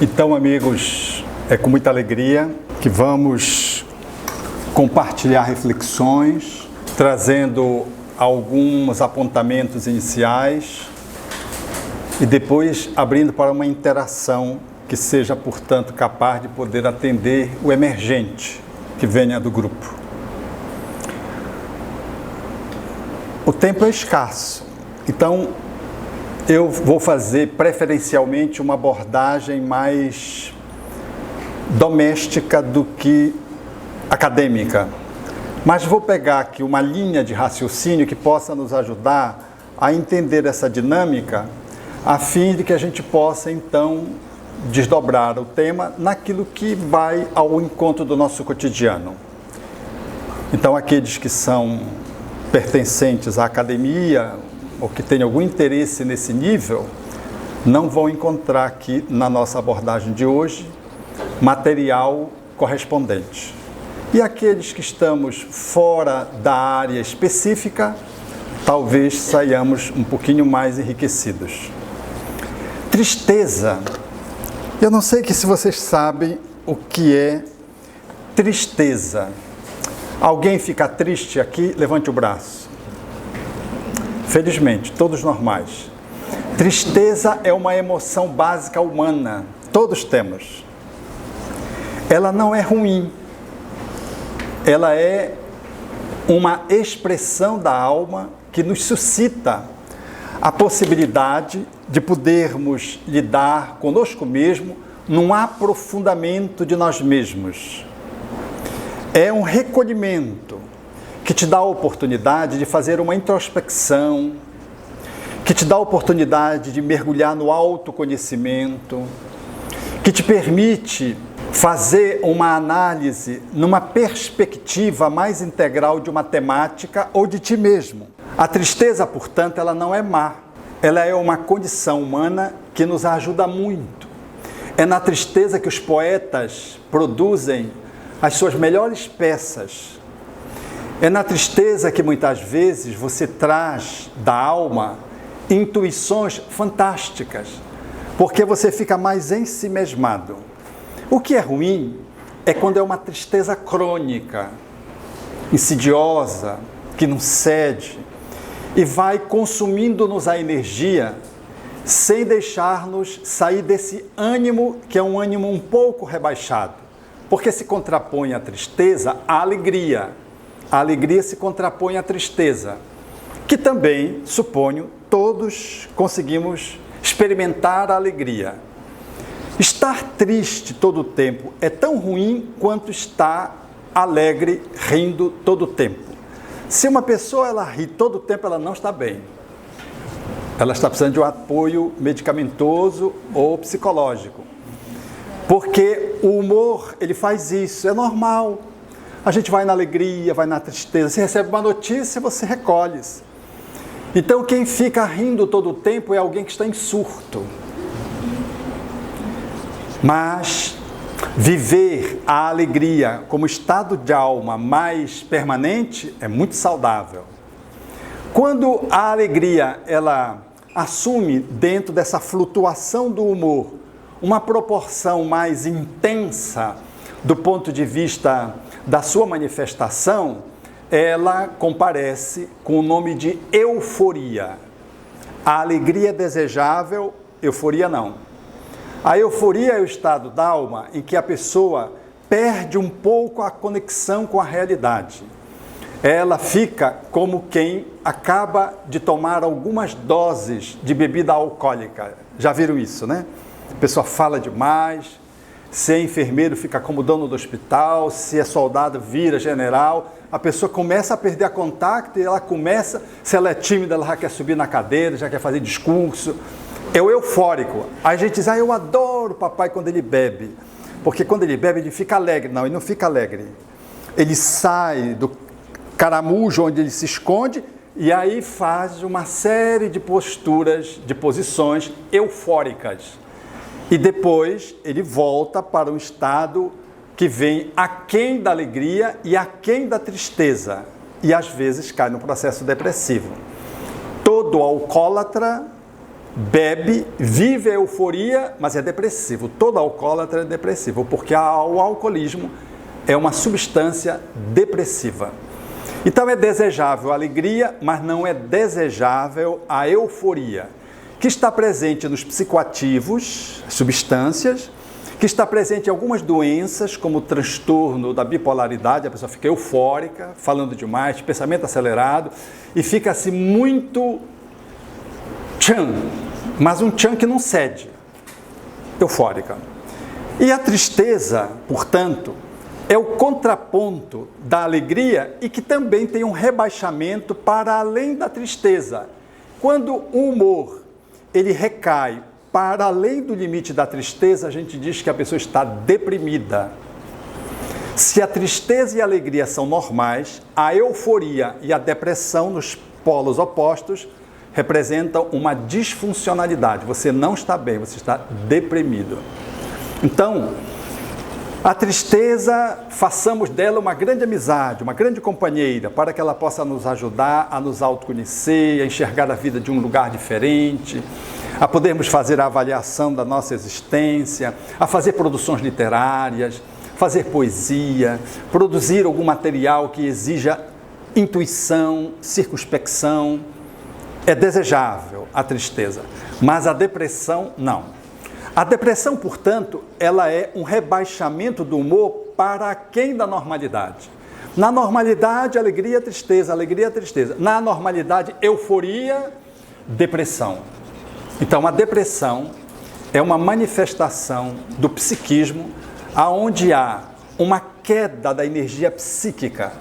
Então, amigos, é com muita alegria que vamos compartilhar reflexões, trazendo alguns apontamentos iniciais e depois abrindo para uma interação que seja, portanto, capaz de poder atender o emergente que venha do grupo. O tempo é escasso, então eu vou fazer preferencialmente uma abordagem mais doméstica do que acadêmica. Mas vou pegar aqui uma linha de raciocínio que possa nos ajudar a entender essa dinâmica, a fim de que a gente possa, então, desdobrar o tema naquilo que vai ao encontro do nosso cotidiano. Então, aqueles que são pertencentes à academia, ou que têm algum interesse nesse nível, não vão encontrar aqui na nossa abordagem de hoje material correspondente. E aqueles que estamos fora da área específica, talvez saiamos um pouquinho mais enriquecidos. Tristeza. Eu não sei se vocês sabem o que é tristeza. Alguém fica triste aqui? Levante o braço. Felizmente, todos normais. Tristeza é uma emoção básica humana. Todos temos. Ela não é ruim. Ela é uma expressão da alma que nos suscita a possibilidade de podermos lidar conosco mesmo num aprofundamento de nós mesmos. É um recolhimento que te dá a oportunidade de fazer uma introspecção, que te dá a oportunidade de mergulhar no autoconhecimento, que te permite fazer uma análise numa perspectiva mais integral de uma temática ou de ti mesmo. A tristeza, portanto, ela não é má. Ela é uma condição humana que nos ajuda muito. É na tristeza que os poetas produzem as suas melhores peças. É na tristeza que muitas vezes você traz da alma intuições fantásticas, porque você fica mais ensimesmado. O que é ruim é quando é uma tristeza crônica, insidiosa, que não cede e vai consumindo-nos a energia sem deixar-nos sair desse ânimo, que é um ânimo um pouco rebaixado, porque se contrapõe à tristeza a alegria. A alegria se contrapõe à tristeza, que também, suponho, todos conseguimos experimentar a alegria. Estar triste todo o tempo é tão ruim quanto estar alegre, rindo todo o tempo. Se uma pessoa ela ri todo o tempo, ela não está bem. Ela está precisando de um apoio medicamentoso ou psicológico. Porque o humor, ele faz isso, é normal. A gente vai na alegria, vai na tristeza, você recebe uma notícia, você recolhe. Então quem fica rindo todo o tempo é alguém que está em surto. Mas viver a alegria como estado de alma mais permanente é muito saudável. Quando a alegria ela assume dentro dessa flutuação do humor uma proporção mais intensa do ponto de vista da sua manifestação, ela comparece com o nome de euforia. A alegria é desejável, euforia não. A euforia é o estado da alma em que a pessoa perde um pouco a conexão com a realidade. Ela fica como quem acaba de tomar algumas doses de bebida alcoólica. Já viram isso, né? A pessoa fala demais, se é enfermeiro fica como dono do hospital, se é soldado vira general, a pessoa começa a perder a contato e ela começa, se ela é tímida, ela já quer subir na cadeira, já quer fazer discurso. É o eufórico. Aí a gente diz, eu adoro o papai quando ele bebe, porque quando ele bebe ele fica alegre. Não, ele não fica alegre. Ele sai do caramujo onde ele se esconde e aí faz uma série de posturas, de posições eufóricas. E depois ele volta para um estado que vem aquém da alegria e aquém da tristeza. E às vezes cai no processo depressivo. Todo alcoólatra bebe, vive a euforia, mas é depressivo. Todo alcoólatra é depressivo, porque o alcoolismo é uma substância depressiva. Então é desejável a alegria, mas não é desejável a euforia, que está presente nos psicoativos, substâncias, que está presente em algumas doenças, como o transtorno da bipolaridade, a pessoa fica eufórica, falando demais, pensamento acelerado, e fica assim muito tchan, mas um tchan que não cede, eufórica. E a tristeza, portanto, é o contraponto da alegria e que também tem um rebaixamento para além da tristeza. Quando o humor ele recai para além do limite da tristeza, a gente diz que a pessoa está deprimida. Se a tristeza e a alegria são normais, a euforia e a depressão, nos polos opostos, representam uma disfuncionalidade. Você não está bem, você está deprimido. Então, a tristeza, façamos dela uma grande amizade, uma grande companheira, para que ela possa nos ajudar a nos autoconhecer, a enxergar a vida de um lugar diferente, a podermos fazer a avaliação da nossa existência, a fazer produções literárias, fazer poesia, produzir algum material que exija intuição, circunspecção. É desejável a tristeza, mas a depressão não. A depressão, portanto, ela é um rebaixamento do humor para aquém da normalidade. Na normalidade, alegria, tristeza, alegria, tristeza. Na normalidade, euforia, depressão. Então, a depressão é uma manifestação do psiquismo aonde há uma queda da energia psíquica.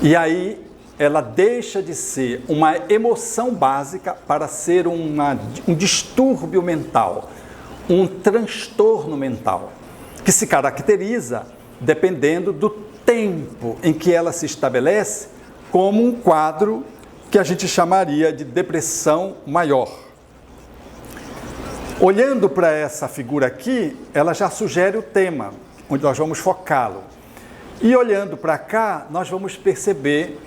E aí, ela deixa de ser uma emoção básica para ser um distúrbio mental, um transtorno mental, que se caracteriza dependendo do tempo em que ela se estabelece como um quadro que a gente chamaria de depressão maior. Olhando para essa figura aqui, ela já sugere o tema, onde nós vamos focá-lo. E olhando para cá, nós vamos perceber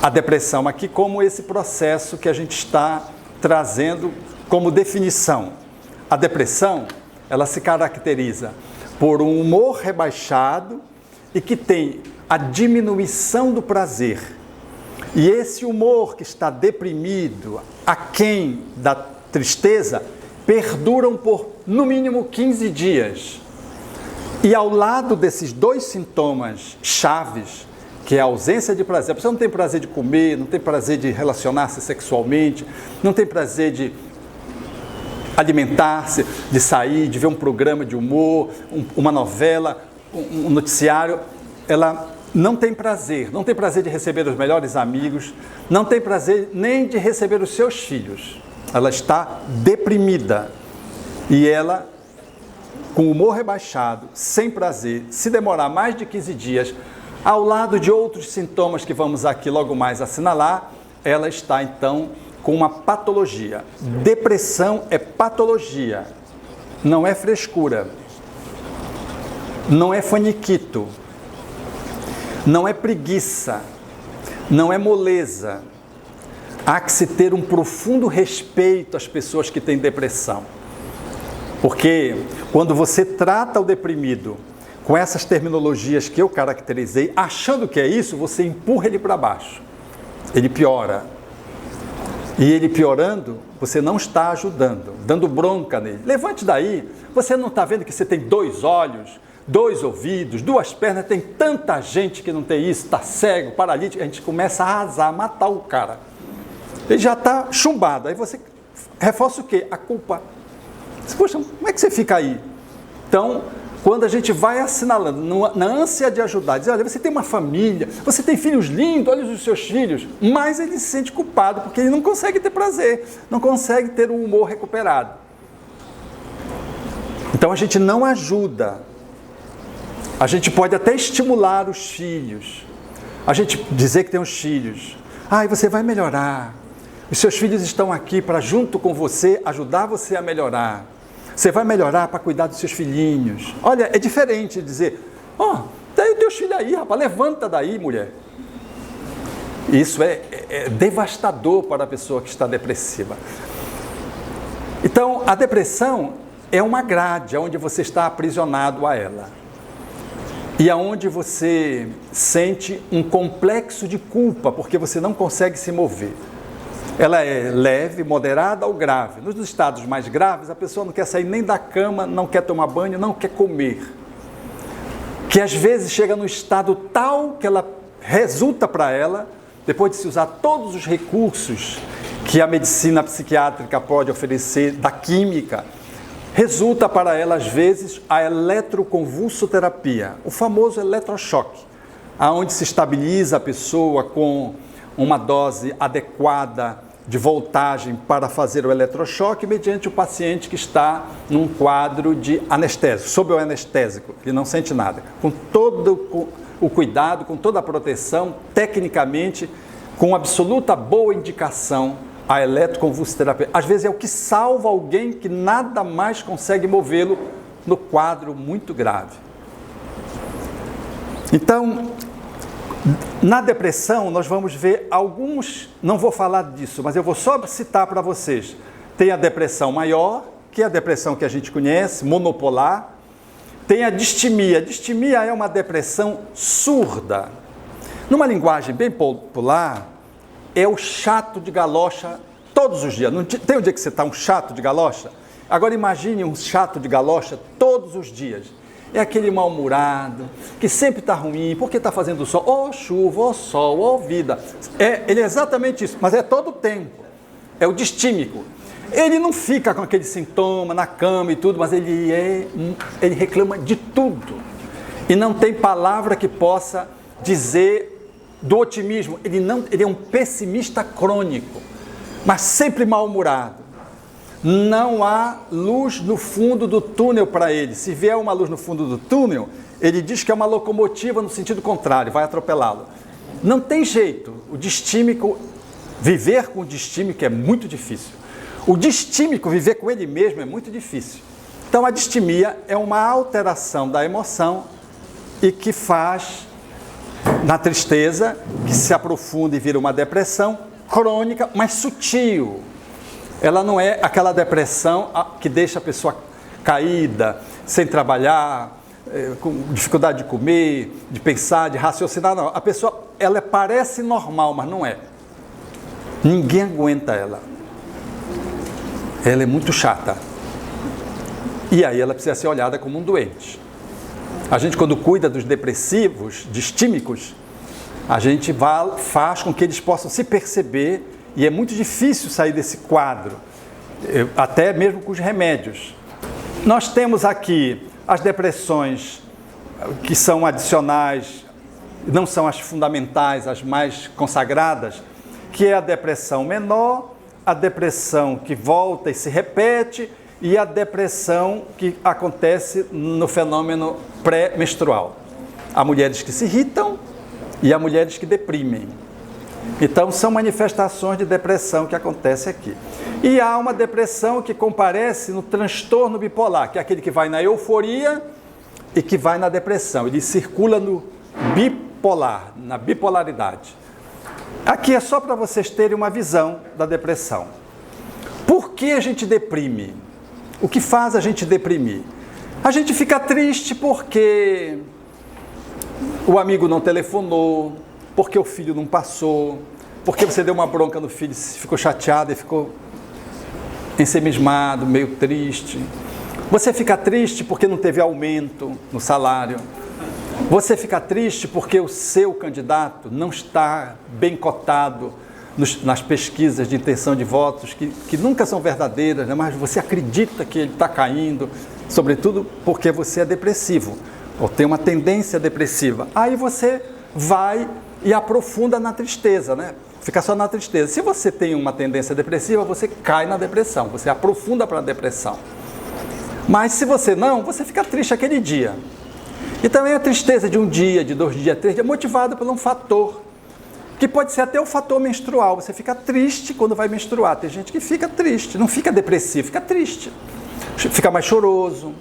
a depressão aqui como esse processo que a gente está trazendo como definição. A depressão, ela se caracteriza por um humor rebaixado e que tem a diminuição do prazer. E esse humor que está deprimido, aquém da tristeza, perduram por, no mínimo, 15 dias. E ao lado desses dois sintomas chaves, que é a ausência de prazer, a pessoa não tem prazer de comer, não tem prazer de relacionar-se sexualmente, não tem prazer de alimentar-se, de sair, de ver um programa de humor, uma novela, um noticiário, ela não tem prazer de receber os melhores amigos, não tem prazer nem de receber os seus filhos. Ela está deprimida e ela, com o humor rebaixado, sem prazer, se demorar mais de 15 dias, ao lado de outros sintomas que vamos aqui logo mais assinalar, ela está então com uma patologia. Depressão é patologia, não é frescura, não é faniquito, não é preguiça, não é moleza. Há que se ter um profundo respeito às pessoas que têm depressão. Porque quando você trata o deprimido com essas terminologias que eu caracterizei, achando que é isso, você empurra ele para baixo. Ele piora. E ele piorando, você não está ajudando, dando bronca nele. Levante daí, você não está vendo que você tem 2 olhos, 2 ouvidos, 2 pernas, tem tanta gente que não tem isso, está cego, paralítico, a gente começa a arrasar, a matar o cara. Ele já está chumbado, aí você reforça o quê? A culpa. Poxa, como é que você fica aí? Então, quando a gente vai assinalando, na ânsia de ajudar, diz, olha, você tem uma família, você tem filhos lindos, olha os seus filhos, mas ele se sente culpado, porque ele não consegue ter prazer, não consegue ter um humor recuperado. Então a gente não ajuda. A gente pode até estimular os filhos, a gente dizer que tem os filhos, você vai melhorar, os seus filhos estão aqui para, junto com você, ajudar você a melhorar. Você vai melhorar para cuidar dos seus filhinhos. Olha, é diferente de dizer, tem os teus filhos aí, rapaz, levanta daí, mulher. Isso é devastador para a pessoa que está depressiva. Então, a depressão é uma grade onde você está aprisionado a ela. E aonde você sente um complexo de culpa, porque você não consegue se mover. Ela é leve, moderada ou grave. Nos estados mais graves, a pessoa não quer sair nem da cama, não quer tomar banho, não quer comer. Que às vezes chega num estado tal que ela resulta para ela, depois de se usar todos os recursos que a medicina psiquiátrica pode oferecer, da química, resulta para ela, às vezes, a eletroconvulsoterapia, o famoso eletrochoque, onde se estabiliza a pessoa com uma dose adequada de voltagem para fazer o eletrochoque, mediante o paciente que está num quadro de anestésico, sob o anestésico, ele não sente nada. Com todo o cuidado, com toda a proteção, tecnicamente, com absoluta boa indicação, a eletroconvulsoterapia. Às vezes é o que salva alguém que nada mais consegue movê-lo no quadro muito grave. Então, na depressão, nós vamos ver alguns, não vou falar disso, mas eu vou só citar para vocês. Tem a depressão maior, que é a depressão que a gente conhece, monopolar. Tem a distimia. A distimia é uma depressão surda. Numa linguagem bem popular, é o chato de galocha todos os dias. Não tem um dia que você está um chato de galocha? Agora imagine um chato de galocha todos os dias. É aquele mal-humorado, que sempre está ruim, porque está fazendo sol, ó chuva, ó sol, ó vida. Ele é exatamente isso, mas é todo o tempo. É o distímico. Ele não fica com aquele sintoma na cama e tudo, mas ele reclama de tudo. E não tem palavra que possa dizer do otimismo. Ele é um pessimista crônico, mas sempre mal-humorado. Não há luz no fundo do túnel para ele. Se vier uma luz no fundo do túnel, ele diz que é uma locomotiva no sentido contrário, vai atropelá-lo. Não tem jeito. O distímico, viver com o distímico é muito difícil. O distímico, viver com ele mesmo é muito difícil. Então a distimia é uma alteração da emoção e que faz, na tristeza, que se aprofunda e vira uma depressão crônica, mas sutil. Ela não é aquela depressão que deixa a pessoa caída, sem trabalhar, com dificuldade de comer, de pensar, de raciocinar. Não, a pessoa, ela parece normal, mas não é. Ninguém aguenta ela. Ela é muito chata. E aí ela precisa ser olhada como um doente. A gente, quando cuida dos depressivos, distímicos, a gente faz com que eles possam se perceber. E é muito difícil sair desse quadro, até mesmo com os remédios. Nós temos aqui as depressões que são adicionais, não são as fundamentais, as mais consagradas, que é a depressão menor, a depressão que volta e se repete e a depressão que acontece no fenômeno pré-menstrual. Há mulheres que se irritam e há mulheres que deprimem. Então, são manifestações de depressão que acontecem aqui. E há uma depressão que comparece no transtorno bipolar, que é aquele que vai na euforia e que vai na depressão. Ele circula no bipolar, na bipolaridade. Aqui é só para vocês terem uma visão da depressão. Por que a gente deprime? O que faz a gente deprimir? A gente fica triste porque o amigo não telefonou, porque o filho não passou, porque você deu uma bronca no filho, ficou chateado e ficou ensemismado, meio triste. Você fica triste porque não teve aumento no salário. Você fica triste porque o seu candidato não está bem cotado nas pesquisas de intenção de votos, que nunca são verdadeiras, né? Mas você acredita que ele está caindo, sobretudo porque você é depressivo, ou tem uma tendência depressiva. Aí você vai e aprofunda na tristeza, né? Fica só na tristeza. Se você tem uma tendência depressiva, você cai na depressão, você aprofunda para a depressão. Mas se você não, você fica triste aquele dia. E também a tristeza de um dia, de 2 dias, 3 dias, é motivada por um fator, que pode ser até o fator menstrual. Você fica triste quando vai menstruar. Tem gente que fica triste, não fica depressivo, fica triste. Fica mais choroso,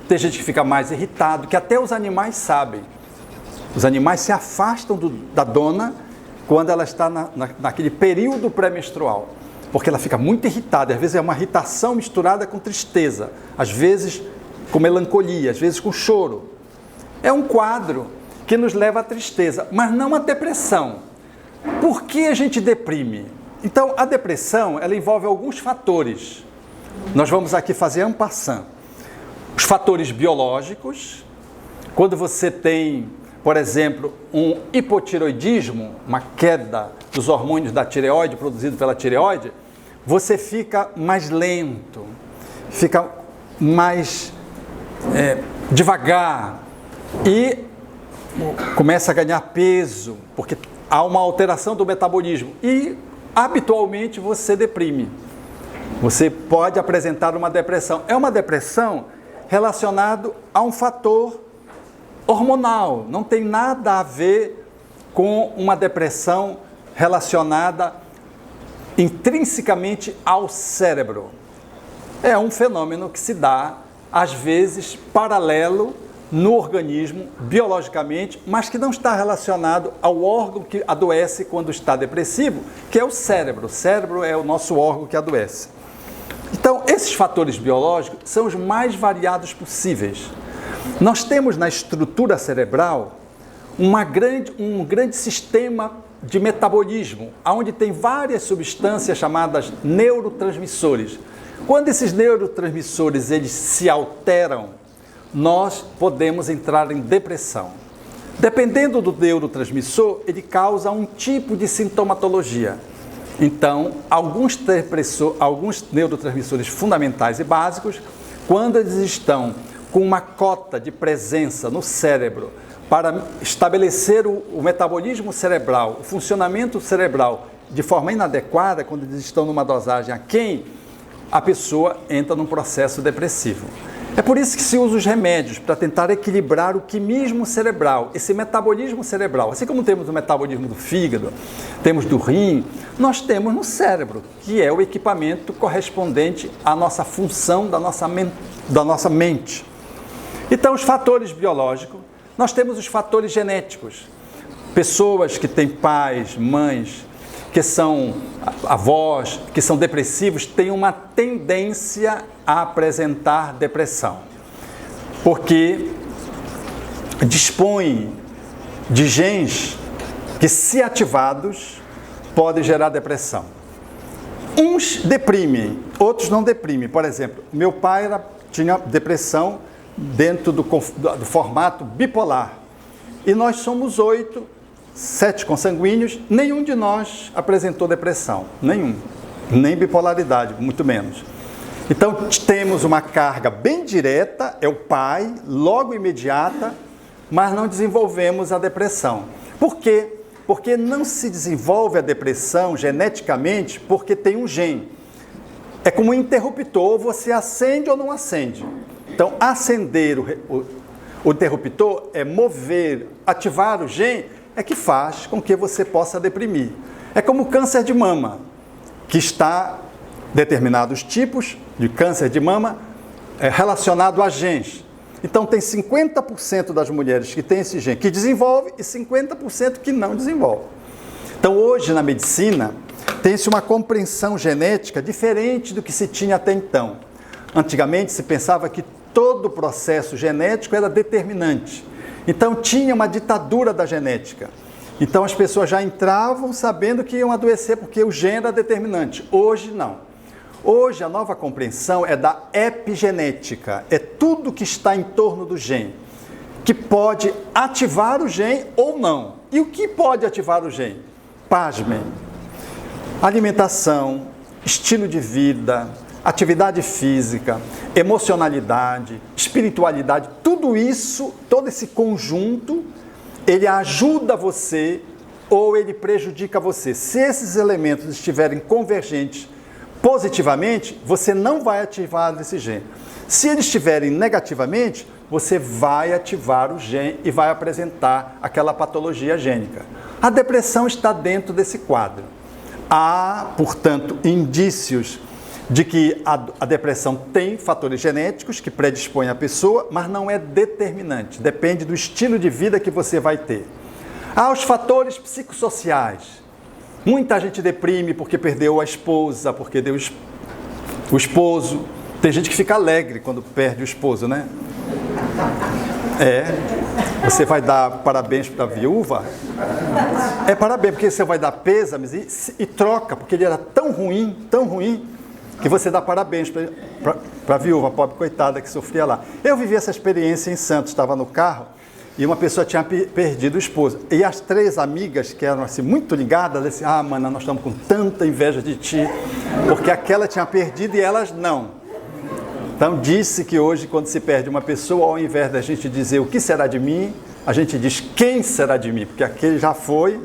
tem gente que fica mais irritado, que até os animais sabem. Os animais se afastam da dona quando ela está naquele período pré-menstrual, porque ela fica muito irritada, às vezes é uma irritação misturada com tristeza, às vezes com melancolia, às vezes com choro. É um quadro que nos leva à tristeza, mas não à depressão. Por que a gente deprime? Então, a depressão, ela envolve alguns fatores. Nós vamos aqui fazer en passant. Os fatores biológicos, quando você tem, por exemplo, um hipotireoidismo, uma queda dos hormônios da tireoide, produzido pela tireoide, você fica mais lento, fica mais devagar e começa a ganhar peso, porque há uma alteração do metabolismo e habitualmente você deprime. Você pode apresentar uma depressão. É uma depressão relacionada a um fator hormonal, não tem nada a ver com uma depressão relacionada intrinsecamente ao cérebro. É um fenômeno que se dá, às vezes, paralelo no organismo, biologicamente, mas que não está relacionado ao órgão que adoece quando está depressivo, que é o cérebro. O cérebro é o nosso órgão que adoece. Então, esses fatores biológicos são os mais variados possíveis. Nós temos na estrutura cerebral um grande sistema de metabolismo, onde tem várias substâncias chamadas neurotransmissores. Quando esses neurotransmissores eles se alteram, nós podemos entrar em depressão. Dependendo do neurotransmissor, ele causa um tipo de sintomatologia. Então, alguns neurotransmissores fundamentais e básicos, quando eles estão com uma cota de presença no cérebro para estabelecer o metabolismo cerebral, o funcionamento cerebral de forma inadequada, quando eles estão numa dosagem aquém, a pessoa entra num processo depressivo. É por isso que se usa os remédios, para tentar equilibrar o quimismo cerebral, esse metabolismo cerebral. Assim como temos o metabolismo do fígado, temos do rim, nós temos no cérebro, que é o equipamento correspondente à nossa função da nossa mente. Então, os fatores biológicos, nós temos os fatores genéticos. Pessoas que têm pais, mães, que são avós, que são depressivos, têm uma tendência a apresentar depressão, porque dispõem de genes que, se ativados, podem gerar depressão. Uns deprimem, outros não deprimem. Por exemplo, meu pai tinha depressão dentro do formato bipolar, e nós somos 7 consanguíneos, nenhum de nós apresentou depressão, nenhum, nem bipolaridade, muito menos. Então, temos uma carga bem direta, é o pai, logo imediata, mas não desenvolvemos a depressão. Por quê? Porque não se desenvolve a depressão geneticamente porque tem um gene. É como um interruptor, você acende ou não acende. Então, acender o interruptor é mover, ativar o gene, é que faz com que você possa deprimir. É como o câncer de mama, que está determinados tipos de câncer de mama relacionado a genes. Então, tem 50% das mulheres que têm esse gene que desenvolve e 50% que não desenvolve. Então, hoje na medicina, tem-se uma compreensão genética diferente do que se tinha até então. Antigamente, se pensava que todo o processo genético era determinante. Então, tinha uma ditadura da genética. Então, as pessoas já entravam sabendo que iam adoecer porque o gene era determinante. Hoje, não. Hoje, a nova compreensão é da epigenética. É tudo que está em torno do gene, que pode ativar o gene ou não. E o que pode ativar o gene? Pasmem. Alimentação, estilo de vida, atividade física, emocionalidade, espiritualidade, tudo isso, todo esse conjunto, ele ajuda você ou ele prejudica você. Se esses elementos estiverem convergentes positivamente, você não vai ativar esse gene. Se eles estiverem negativamente, você vai ativar o gene e vai apresentar aquela patologia gênica. A depressão está dentro desse quadro. Há, portanto, indícios de que a depressão tem fatores genéticos que predispõem a pessoa, mas não é determinante, depende do estilo de vida que você vai ter. Há os fatores psicossociais. Muita gente deprime porque perdeu a esposa, porque deu o esposo. Tem gente que fica alegre quando perde o esposo, né? Você vai dar parabéns para a viúva? É parabéns, porque você vai dar pêsames e troca, porque ele era tão ruim, que você dá parabéns para a viúva, a pobre coitada que sofria lá. Eu vivi essa experiência em Santos, estava no carro, e uma pessoa tinha perdido o esposo. E as 3 amigas, que eram assim, muito ligadas, disseram, mana, nós estamos com tanta inveja de ti, porque aquela tinha perdido e elas não. Então, disse que hoje, quando se perde uma pessoa, ao invés da gente dizer o que será de mim, a gente diz quem será de mim, porque aquele já foi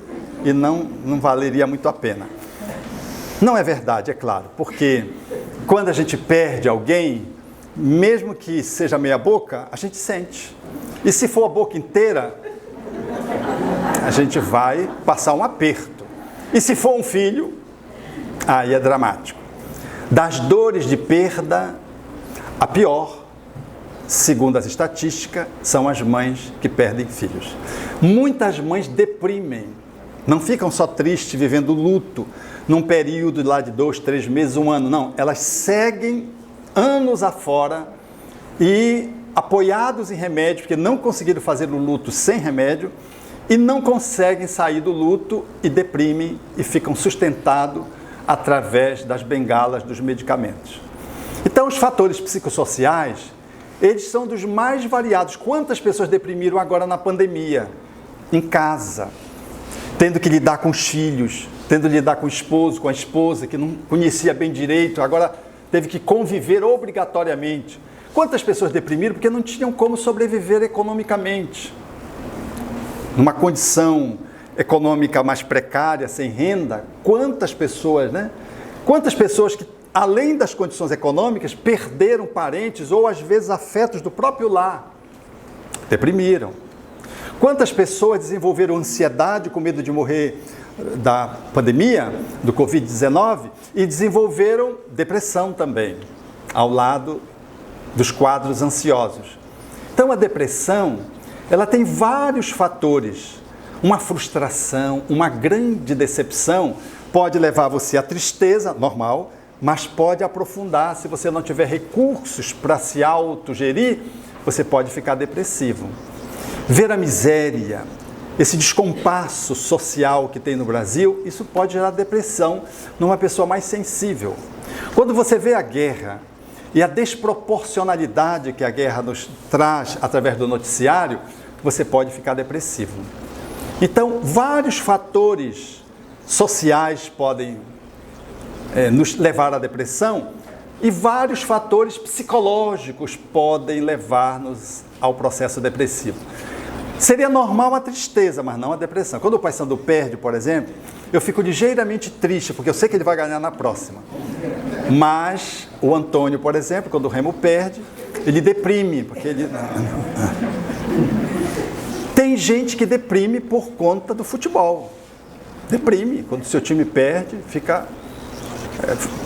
e não valeria muito a pena. Não é verdade, é claro, porque quando a gente perde alguém, mesmo que seja meia boca, a gente sente. E se for a boca inteira, a gente vai passar um aperto. E se for um filho, aí é dramático. Das dores de perda, a pior, segundo as estatísticas, são as mães que perdem filhos. Muitas mães deprimem, não ficam só tristes vivendo luto, num período lá de 2, 3 meses, 1 ano, não. Elas seguem anos afora e apoiados em remédios, porque não conseguiram fazer o luto sem remédio, e não conseguem sair do luto e deprimem e ficam sustentados através das bengalas dos medicamentos. Então, os fatores psicossociais, eles são dos mais variados. Quantas pessoas deprimiram agora na pandemia? Em casa, tendo que lidar com os filhos, tendo que lidar com o esposo, com a esposa, que não conhecia bem direito, agora teve que conviver obrigatoriamente. Quantas pessoas deprimiram porque não tinham como sobreviver economicamente? Numa condição econômica mais precária, sem renda, quantas pessoas, né? Quantas pessoas que, além das condições econômicas, perderam parentes ou, às vezes, afetos do próprio lar. Deprimiram. Quantas pessoas desenvolveram ansiedade com medo de morrer da pandemia, do Covid-19, e desenvolveram depressão também, ao lado dos quadros ansiosos. Então, a depressão, ela tem vários fatores. Uma frustração, uma grande decepção pode levar você à tristeza, normal, mas pode aprofundar. Se você não tiver recursos para se autogerir, você pode ficar depressivo. Ver a miséria, esse descompasso social que tem no Brasil, isso pode gerar depressão numa pessoa mais sensível. Quando você vê a guerra e a desproporcionalidade que a guerra nos traz através do noticiário, você pode ficar depressivo. Então, vários fatores sociais podem nos levar à depressão e vários fatores psicológicos podem levar-nos ao processo depressivo. Seria normal a tristeza, mas não a depressão. Quando o Paysandu perde, por exemplo, eu fico ligeiramente triste, porque eu sei que ele vai ganhar na próxima. Mas o Antônio, por exemplo, quando o Remo perde, ele deprime, porque ele... Tem gente que deprime por conta do futebol. Deprime. Quando o seu time perde, fica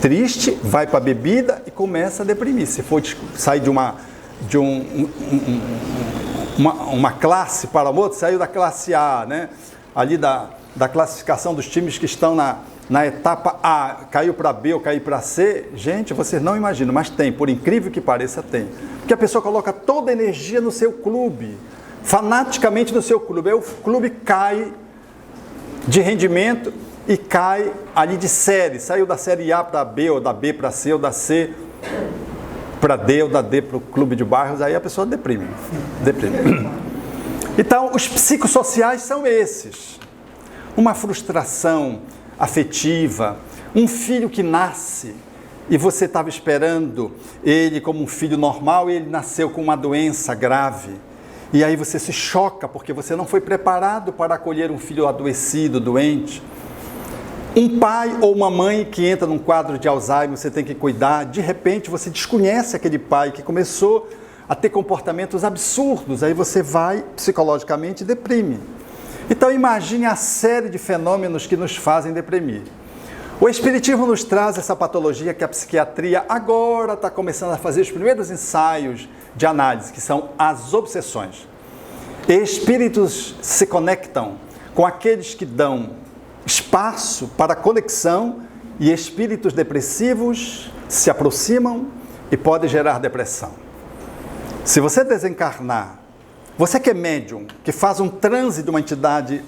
triste, vai para a bebida e começa a deprimir. Se for sair de uma classe para outra, saiu da classe A, né? Ali da classificação dos times que estão na etapa A, caiu para B ou caiu para C, gente, vocês não imaginam, mas tem, por incrível que pareça, tem. Porque a pessoa coloca toda a energia no seu clube, fanaticamente no seu clube, aí o clube cai de rendimento e cai ali de série, saiu da série A para B, ou da B para C, ou da C para D, ou da D para o clube de bairros, aí a pessoa deprime. Então, os psicossociais são esses. Uma frustração afetiva, um filho que nasce e você estava esperando ele como um filho normal e ele nasceu com uma doença grave. E aí você se choca porque você não foi preparado para acolher um filho adoecido, doente. Um pai ou uma mãe que entra num quadro de Alzheimer, você tem que cuidar, de repente você desconhece aquele pai que começou a ter comportamentos absurdos, aí você vai psicologicamente e deprime. Então imagine a série de fenômenos que nos fazem deprimir. O Espiritismo nos traz essa patologia que a psiquiatria agora está começando a fazer os primeiros ensaios de análise, que são as obsessões. Espíritos se conectam com aqueles que dão espaço para conexão e espíritos depressivos se aproximam e podem gerar depressão. Se você desencarnar, você que é médium, que faz um transe de uma entidade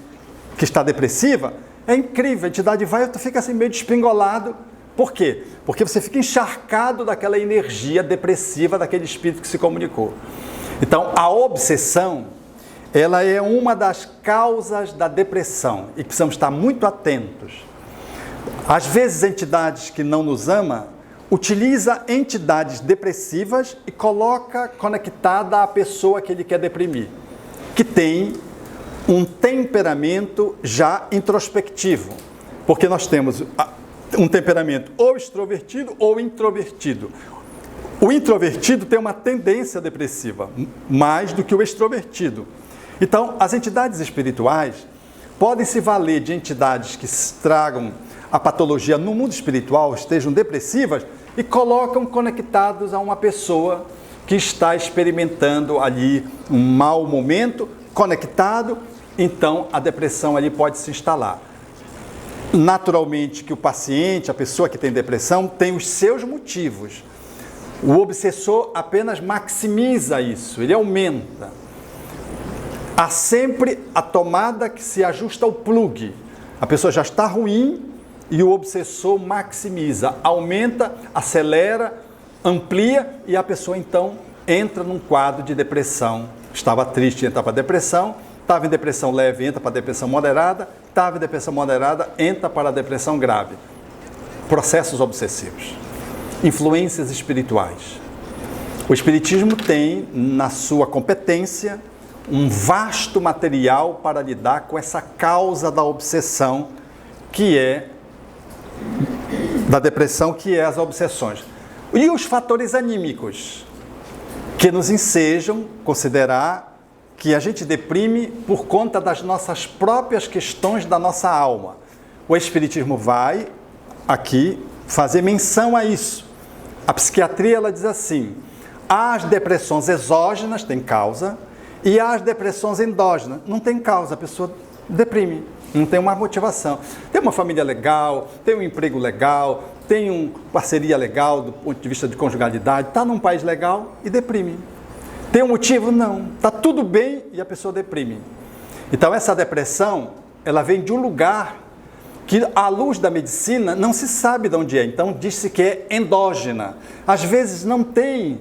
que está depressiva, é incrível, a entidade vai e tu fica assim meio despingolado. Por quê? Porque você fica encharcado daquela energia depressiva daquele espírito que se comunicou. Então, a obsessão, ela é uma das causas da depressão e precisamos estar muito atentos. Às vezes, entidades que não nos amam, utiliza entidades depressivas e coloca conectada à pessoa que ele quer deprimir, que tem um temperamento já introspectivo, porque nós temos um temperamento ou extrovertido ou introvertido. O introvertido tem uma tendência depressiva, mais do que o extrovertido. Então, as entidades espirituais podem se valer de entidades que tragam a patologia no mundo espiritual, estejam depressivas, e colocam conectados a uma pessoa que está experimentando ali um mau momento, conectado, então a depressão ali pode se instalar. Naturalmente que o paciente, a pessoa que tem depressão, tem os seus motivos. O obsessor apenas maximiza isso, ele aumenta. Há sempre a tomada que se ajusta ao plug. A pessoa já está ruim e o obsessor maximiza, aumenta, acelera, amplia e a pessoa então entra num quadro de depressão. Estava triste, entra para a depressão. Estava em depressão leve, entra para a depressão moderada. Estava em depressão moderada, entra para a depressão grave. Processos obsessivos. Influências espirituais. O Espiritismo tem, na sua competência, um vasto material para lidar com essa causa da obsessão, que é da depressão, que é as obsessões. E os fatores anímicos, que nos ensejam considerar que a gente deprime por conta das nossas próprias questões da nossa alma. O Espiritismo vai aqui fazer menção a isso. A psiquiatria, ela diz assim: as depressões exógenas têm causa e as depressões endógenas não têm causa, a pessoa deprime, não tem uma motivação. Tem uma família legal, tem um emprego legal, tem uma parceria legal do ponto de vista de conjugalidade, está num país legal e deprime. Tem um motivo? Não. Está tudo bem e a pessoa deprime. Então, essa depressão, ela vem de um lugar que, à luz da medicina, não se sabe de onde é. Então, diz-se que é endógena. Às vezes, não tem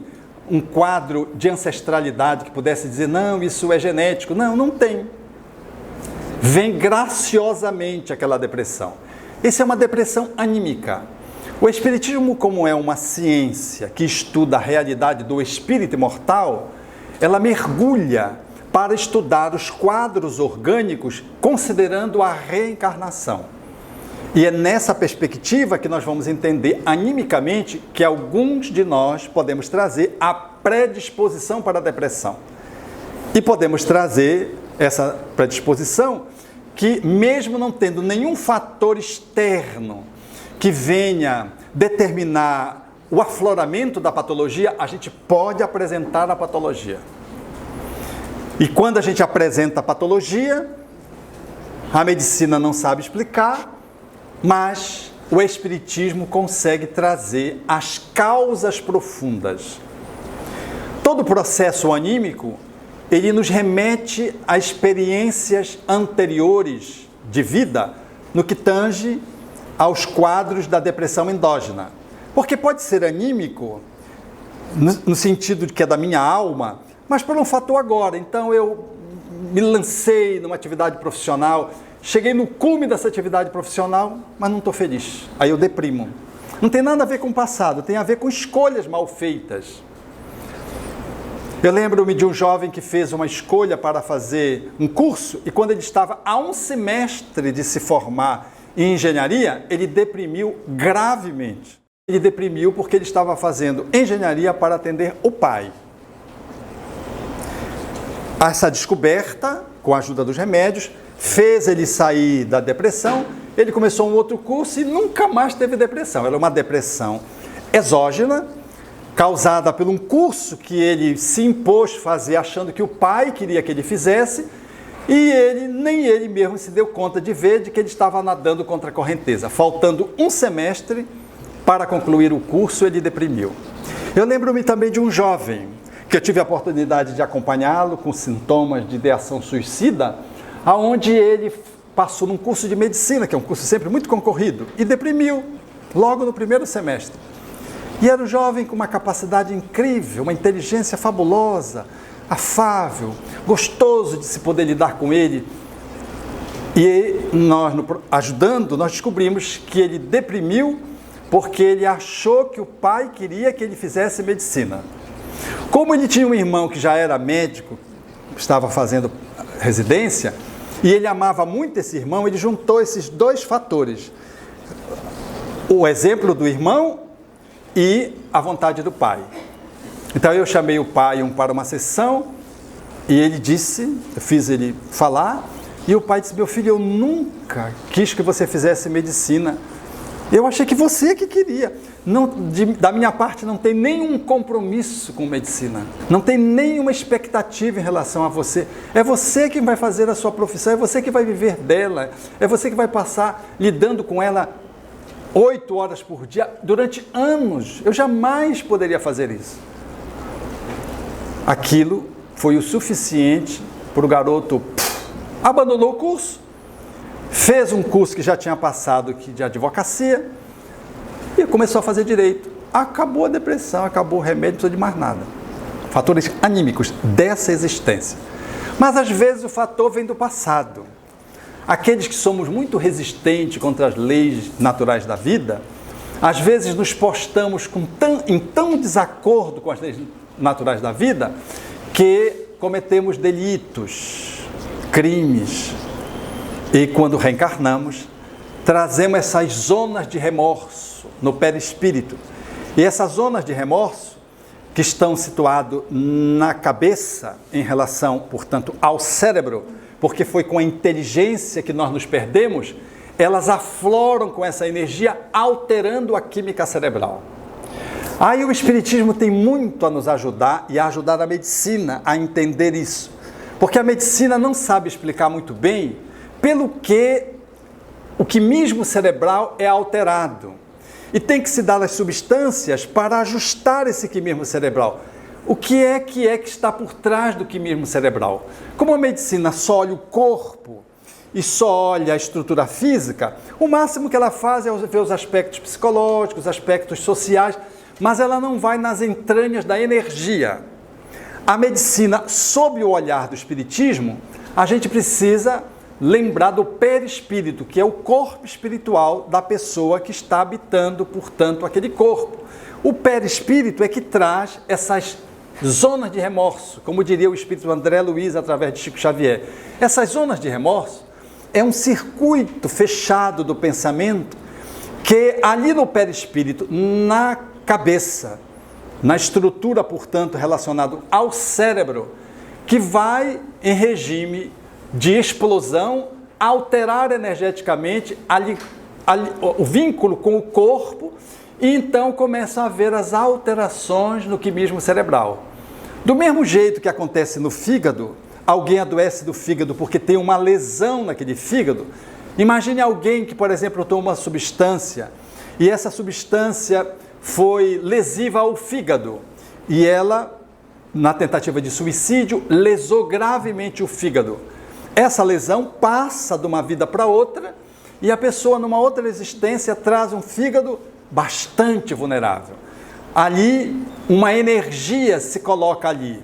um quadro de ancestralidade que pudesse dizer, não, isso é genético. Não, não tem. Vem graciosamente aquela depressão. Essa é uma depressão anímica. O Espiritismo, como é uma ciência que estuda a realidade do espírito imortal, ela mergulha para estudar os quadros orgânicos, considerando a reencarnação. E é nessa perspectiva que nós vamos entender animicamente que alguns de nós podemos trazer a predisposição para a depressão. E podemos trazer essa predisposição que, mesmo não tendo nenhum fator externo que venha determinar o afloramento da patologia, a gente pode apresentar a patologia. E quando a gente apresenta a patologia, a medicina não sabe explicar, mas o Espiritismo consegue trazer as causas profundas. Todo processo anímico, ele nos remete a experiências anteriores de vida no que tange aos quadros da depressão endógena. Porque pode ser anímico, no sentido de que é da minha alma, mas por um fator agora. Então eu me lancei numa atividade profissional, cheguei no cume dessa atividade profissional, mas não estou feliz. Aí eu deprimo. Não tem nada a ver com o passado, tem a ver com escolhas mal feitas. Eu lembro-me de um jovem que fez uma escolha para fazer um curso e quando ele estava a um semestre de se formar em engenharia, ele deprimiu gravemente. Ele deprimiu porque ele estava fazendo engenharia para atender o pai. Essa descoberta, com a ajuda dos remédios, fez ele sair da depressão. Ele começou um outro curso e nunca mais teve depressão. Era uma depressão exógena, causada por um curso que ele se impôs fazer, achando que o pai queria que ele fizesse, E nem ele mesmo se deu conta de ver de que ele estava nadando contra a correnteza. Faltando um semestre para concluir o curso, ele deprimiu. Eu lembro-me também de um jovem, que eu tive a oportunidade de acompanhá-lo com sintomas de ideação suicida, aonde ele passou num curso de medicina, que é um curso sempre muito concorrido, e deprimiu logo no primeiro semestre. E era um jovem com uma capacidade incrível, uma inteligência fabulosa, afável, gostoso de se poder lidar com ele. E nós, ajudando, nós descobrimos que ele deprimiu porque ele achou que o pai queria que ele fizesse medicina. Como ele tinha um irmão que já era médico, estava fazendo residência, e ele amava muito esse irmão, ele juntou esses dois fatores. O exemplo do irmão e a vontade do pai. Então eu chamei o pai para uma sessão, e ele disse, eu fiz ele falar, e o pai disse: meu filho, eu nunca quis que você fizesse medicina. Eu achei que você que queria. Não, da minha parte não tem nenhum compromisso com medicina. Não tem nenhuma expectativa em relação a você. É você que vai fazer a sua profissão, é você que vai viver dela. É você que vai passar lidando com ela 8 horas por dia durante anos. Eu jamais poderia fazer isso. Aquilo foi o suficiente para o garoto. Abandonou o curso. Fez um curso que já tinha passado de advocacia e começou a fazer direito. Acabou a depressão, acabou o remédio, não precisa de mais nada. Fatores anímicos dessa existência. Mas às vezes o fator vem do passado. Aqueles que somos muito resistentes contra as leis naturais da vida, às vezes nos postamos em tão desacordo com as leis naturais da vida que cometemos delitos, crimes. E quando reencarnamos, trazemos essas zonas de remorso no perispírito. E essas zonas de remorso, que estão situadas na cabeça em relação, portanto, ao cérebro, porque foi com a inteligência que nós nos perdemos, elas afloram com essa energia, alterando a química cerebral. Aí o Espiritismo tem muito a nos ajudar e a ajudar a medicina a entender isso. Porque a medicina não sabe explicar muito bem pelo que o quimismo cerebral é alterado. E tem que se dar as substâncias para ajustar esse quimismo cerebral. O que é que está por trás do quimismo cerebral? Como a medicina só olha o corpo e só olha a estrutura física, o máximo que ela faz é ver os aspectos psicológicos, os aspectos sociais, mas ela não vai nas entranhas da energia. A medicina, sob o olhar do Espiritismo, a gente precisa lembrar do perispírito, que é o corpo espiritual da pessoa que está habitando, portanto, aquele corpo. O perispírito é que traz essas zonas de remorso, como diria o espírito André Luiz através de Chico Xavier. Essas zonas de remorso é um circuito fechado do pensamento que ali no perispírito, na cabeça, na estrutura, portanto, relacionado ao cérebro, que vai em regime de explosão, alterar energeticamente o vínculo com o corpo, e então começam a haver as alterações no quimismo cerebral. Do mesmo jeito que acontece no fígado, alguém adoece do fígado porque tem uma lesão naquele fígado. Imagine alguém que, por exemplo, toma uma substância, e essa substância foi lesiva ao fígado, e ela, na tentativa de suicídio, lesou gravemente o fígado. Essa lesão passa de uma vida para outra, e a pessoa, numa outra existência, traz um fígado bastante vulnerável. Ali, uma energia se coloca ali.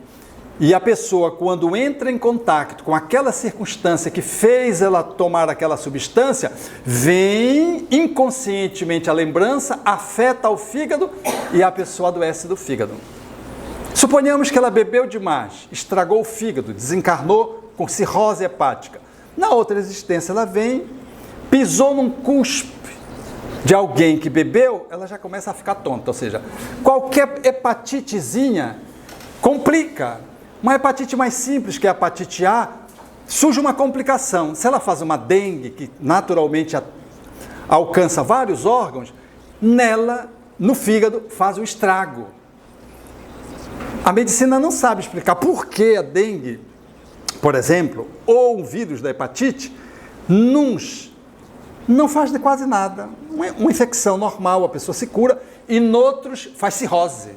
E a pessoa, quando entra em contato com aquela circunstância que fez ela tomar aquela substância, vem inconscientemente a lembrança, afeta o fígado e a pessoa adoece do fígado. Suponhamos que ela bebeu demais, estragou o fígado, desencarnou com cirrose hepática. Na outra existência ela vem, pisou num cuspe de alguém que bebeu, ela já começa a ficar tonta. Ou seja, qualquer hepatitezinha complica. Uma hepatite mais simples, que é a hepatite A, surge uma complicação. Se ela faz uma dengue, que naturalmente alcança vários órgãos, nela, no fígado, faz o estrago. A medicina não sabe explicar por que a dengue por exemplo, ou um vírus da hepatite, não faz de quase nada. Uma infecção normal, a pessoa se cura, e noutros faz cirrose.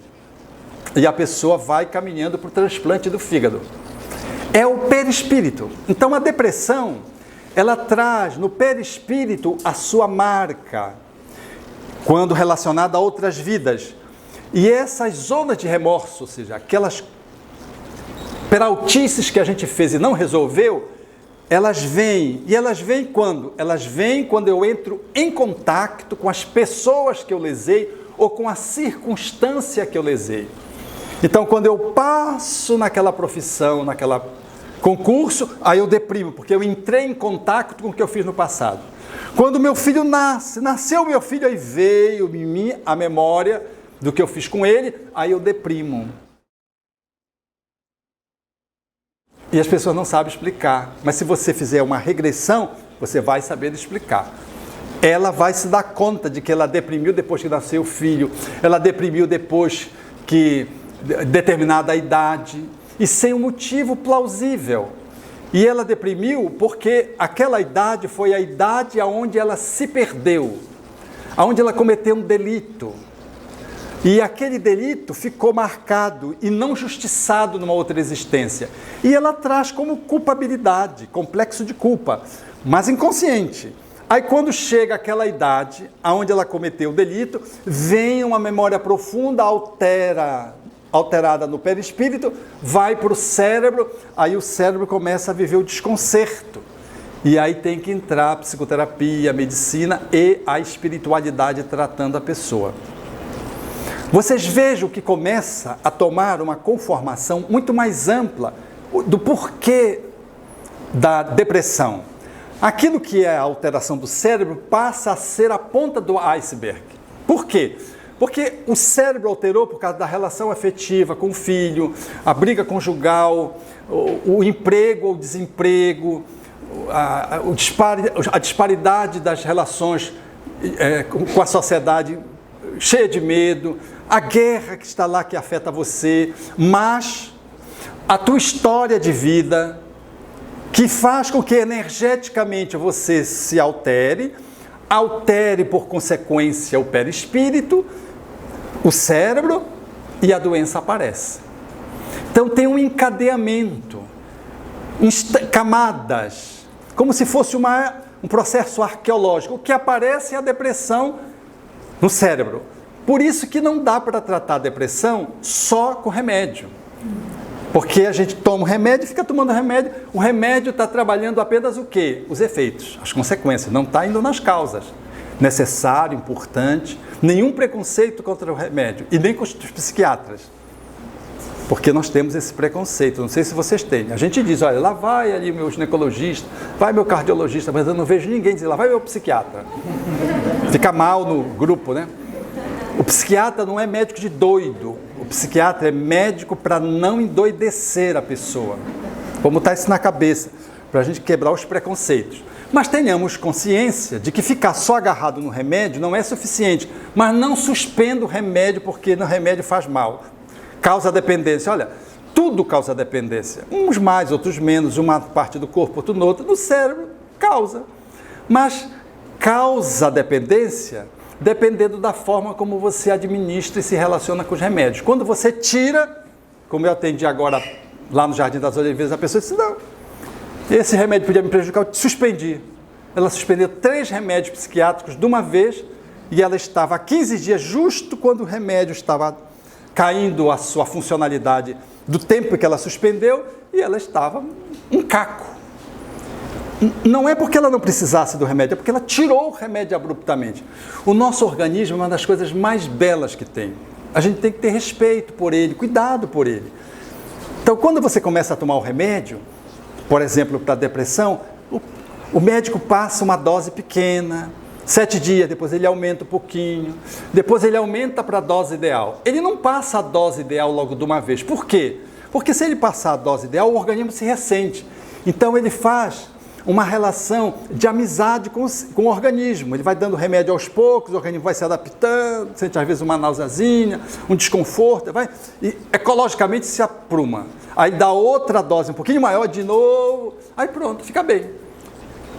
E a pessoa vai caminhando para o transplante do fígado. É o perispírito. Então a depressão, ela traz no perispírito a sua marca, quando relacionada a outras vidas. E essas zonas de remorso, ou seja, aquelas peraltices que a gente fez e não resolveu, elas vêm. E elas vêm quando? Elas vêm quando eu entro em contato com as pessoas que eu lesei ou com a circunstância que eu lesei. Então, quando eu passo naquela profissão, naquela concurso, aí eu deprimo, porque eu entrei em contato com o que eu fiz no passado. Quando meu filho nasceu meu filho, aí veio em mim a memória do que eu fiz com ele, aí eu deprimo. E as pessoas não sabem explicar, mas se você fizer uma regressão, você vai saber explicar. Ela vai se dar conta de que ela deprimiu depois que nasceu o filho, ela deprimiu depois que determinada idade, e sem um motivo plausível. E ela deprimiu porque aquela idade foi a idade onde ela se perdeu, onde ela cometeu um delito. E aquele delito ficou marcado e não justiçado numa outra existência. E ela traz como culpabilidade, complexo de culpa, mas inconsciente. Aí quando chega aquela idade onde ela cometeu o delito, vem uma memória profunda, alterada no perispírito, vai para o cérebro, aí o cérebro começa a viver o desconcerto. E aí tem que entrar a psicoterapia, a medicina e a espiritualidade tratando a pessoa. Vocês vejam que começa a tomar uma conformação muito mais ampla do porquê da depressão. Aquilo que é a alteração do cérebro passa a ser a ponta do iceberg. Por quê? Porque o cérebro alterou por causa da relação afetiva com o filho, a briga conjugal, o emprego ou desemprego, a disparidade das relações com a sociedade cheia de medo, a guerra que está lá que afeta você, mas a tua história de vida que faz com que energeticamente você se altere por consequência o perispírito, o cérebro, e a doença aparece. Então tem um encadeamento, camadas, como se fosse um processo arqueológico. O que aparece é a depressão no cérebro. Por isso que não dá para tratar a depressão só com remédio. Porque a gente toma o remédio e fica tomando remédio. O remédio está trabalhando apenas o quê? Os efeitos, as consequências. Não está indo nas causas. Necessário, importante. Nenhum preconceito contra o remédio. E nem com os psiquiatras. Porque nós temos esse preconceito. Não sei se vocês têm. A gente diz, olha, lá vai ali o meu ginecologista, vai meu cardiologista, mas eu não vejo ninguém dizer, lá vai meu psiquiatra. Fica mal no grupo, né? O psiquiatra não é médico de doido. O psiquiatra é médico para não endoidecer a pessoa. Vamos botar isso na cabeça, para a gente quebrar os preconceitos. Mas tenhamos consciência de que ficar só agarrado no remédio não é suficiente. Mas não suspenda o remédio, porque o remédio faz mal. Causa dependência. Olha, tudo causa dependência. Uns mais, outros menos. Uma parte do corpo, outra noutra. No cérebro, causa. Mas causa dependência dependendo da forma como você administra e se relaciona com os remédios. Quando você tira, como eu atendi agora lá no Jardim das Oliveiras, a pessoa disse, não, esse remédio podia me prejudicar, eu suspendi. Ela suspendeu 3 remédios psiquiátricos de uma vez e ela estava há 15 dias, justo quando o remédio estava caindo a sua funcionalidade do tempo que ela suspendeu, e ela estava um caco. Não é porque ela não precisasse do remédio, é porque ela tirou o remédio abruptamente. O nosso organismo é uma das coisas mais belas que tem. A gente tem que ter respeito por ele, cuidado por ele. Então, quando você começa a tomar o remédio, por exemplo, para a depressão, o médico passa uma dose pequena, 7 dias, depois ele aumenta um pouquinho, depois ele aumenta para a dose ideal. Ele não passa a dose ideal logo de uma vez. Por quê? Porque se ele passar a dose ideal, o organismo se ressente. Então ele faz uma relação de amizade com o organismo. Ele vai dando remédio aos poucos, o organismo vai se adaptando, sente às vezes uma náuseazinha, um desconforto, e ecologicamente se apruma. Aí dá outra dose um pouquinho maior de novo, aí pronto, fica bem.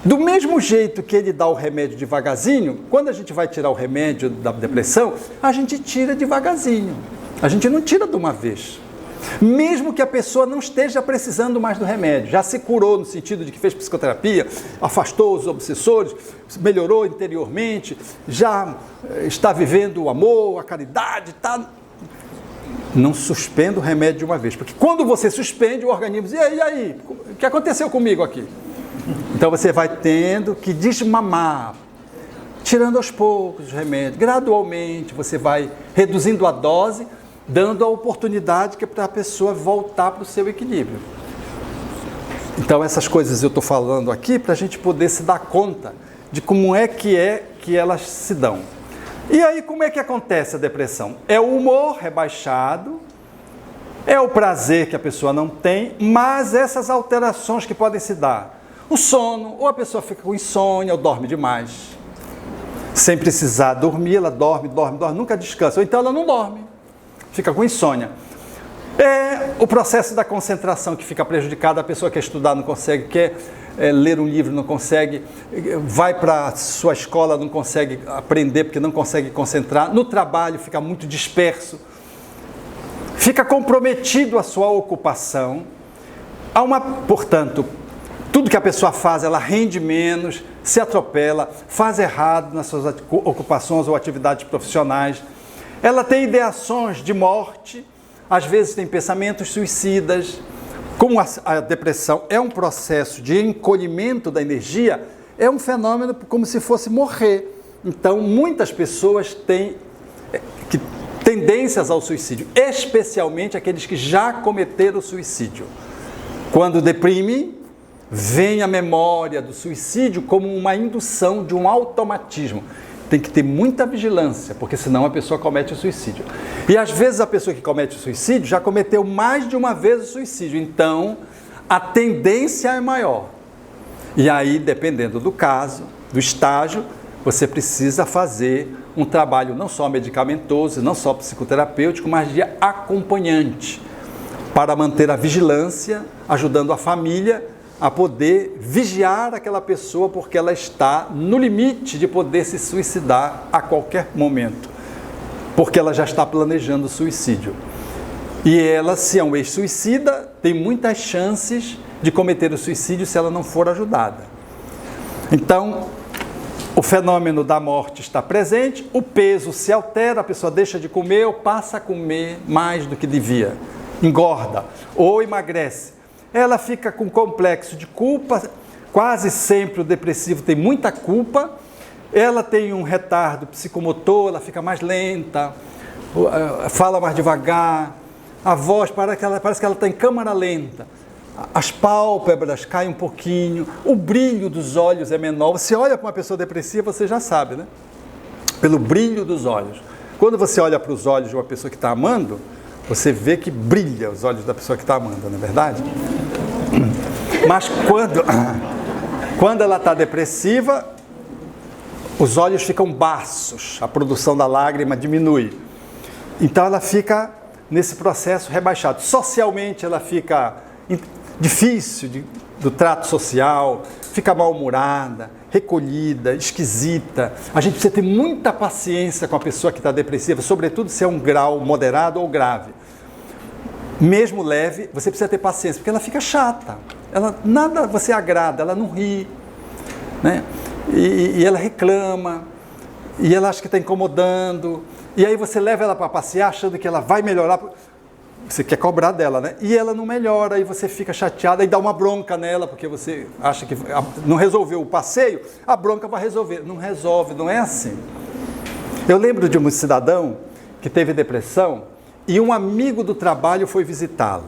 Do mesmo jeito que ele dá o remédio devagarzinho, quando a gente vai tirar o remédio da depressão, a gente tira devagarzinho. A gente não tira de uma vez. Mesmo que a pessoa não esteja precisando mais do remédio, já se curou no sentido de que fez psicoterapia, afastou os obsessores, melhorou interiormente, já está vivendo o amor, a caridade, não suspenda o remédio de uma vez, porque quando você suspende, o organismo diz, e aí, o que aconteceu comigo aqui? Então você vai tendo que desmamar, tirando aos poucos os remédios, gradualmente você vai reduzindo a dose, dando a oportunidade que é para a pessoa voltar para o seu equilíbrio. Então essas coisas eu estou falando aqui para a gente poder se dar conta de como é que elas se dão. E aí como é que acontece a depressão? É o humor rebaixado, é o prazer que a pessoa não tem, mas essas alterações que podem se dar. O sono, ou a pessoa fica com insônia, ou dorme demais. Sem precisar dormir, ela dorme, nunca descansa. Ou então ela não dorme, fica com insônia. É o processo da concentração que fica prejudicado, a pessoa quer estudar, não consegue, quer ler um livro, não consegue, vai para a sua escola, não consegue aprender porque não consegue concentrar, no trabalho fica muito disperso, fica comprometido a sua ocupação. Portanto, tudo que a pessoa faz, ela rende menos, se atropela, faz errado nas suas ocupações ou atividades profissionais. Ela tem ideações de morte, às vezes tem pensamentos suicidas. Como a depressão é um processo de encolhimento da energia, é um fenômeno como se fosse morrer. Então, muitas pessoas têm tendências ao suicídio, especialmente aqueles que já cometeram suicídio. Quando deprime, vem a memória do suicídio como uma indução de um automatismo. Tem que ter muita vigilância, porque senão a pessoa comete o suicídio. E às vezes a pessoa que comete o suicídio já cometeu mais de uma vez o suicídio, então a tendência é maior. E aí, dependendo do caso, do estágio, você precisa fazer um trabalho não só medicamentoso, não só psicoterapêutico, mas de acompanhante, para manter a vigilância, ajudando a família a poder vigiar aquela pessoa, porque ela está no limite de poder se suicidar a qualquer momento, porque ela já está planejando o suicídio. E ela, se é um ex-suicida, tem muitas chances de cometer o suicídio se ela não for ajudada. Então, o fenômeno da morte está presente, o peso se altera, a pessoa deixa de comer ou passa a comer mais do que devia, engorda ou emagrece. Ela fica com complexo de culpa, quase sempre o depressivo tem muita culpa, ela tem um retardo psicomotor, ela fica mais lenta, fala mais devagar, a voz parece que ela está em câmara lenta, as pálpebras caem um pouquinho, o brilho dos olhos é menor. Você olha para uma pessoa depressiva, você já sabe, né? Pelo brilho dos olhos. Quando você olha para os olhos de uma pessoa que está amando, você vê que brilha os olhos da pessoa que está amando, não é verdade? Mas quando ela está depressiva, os olhos ficam baços, a produção da lágrima diminui. Então ela fica nesse processo rebaixado. Socialmente ela fica difícil do trato social, fica mal-humorada, recolhida, esquisita. A gente precisa ter muita paciência com a pessoa que está depressiva, sobretudo se é um grau moderado ou grave. Mesmo leve, você precisa ter paciência, porque ela fica chata. Nada você agrada, ela não ri, né? E ela reclama, e ela acha que está incomodando, e aí você leva ela para passear achando que ela vai melhorar. Você quer cobrar dela, né? E ela não melhora, e você fica chateada e dá uma bronca nela, porque você acha que não resolveu o passeio, a bronca vai resolver. Não resolve, não é assim. Eu lembro de um cidadão que teve depressão e um amigo do trabalho foi visitá-lo.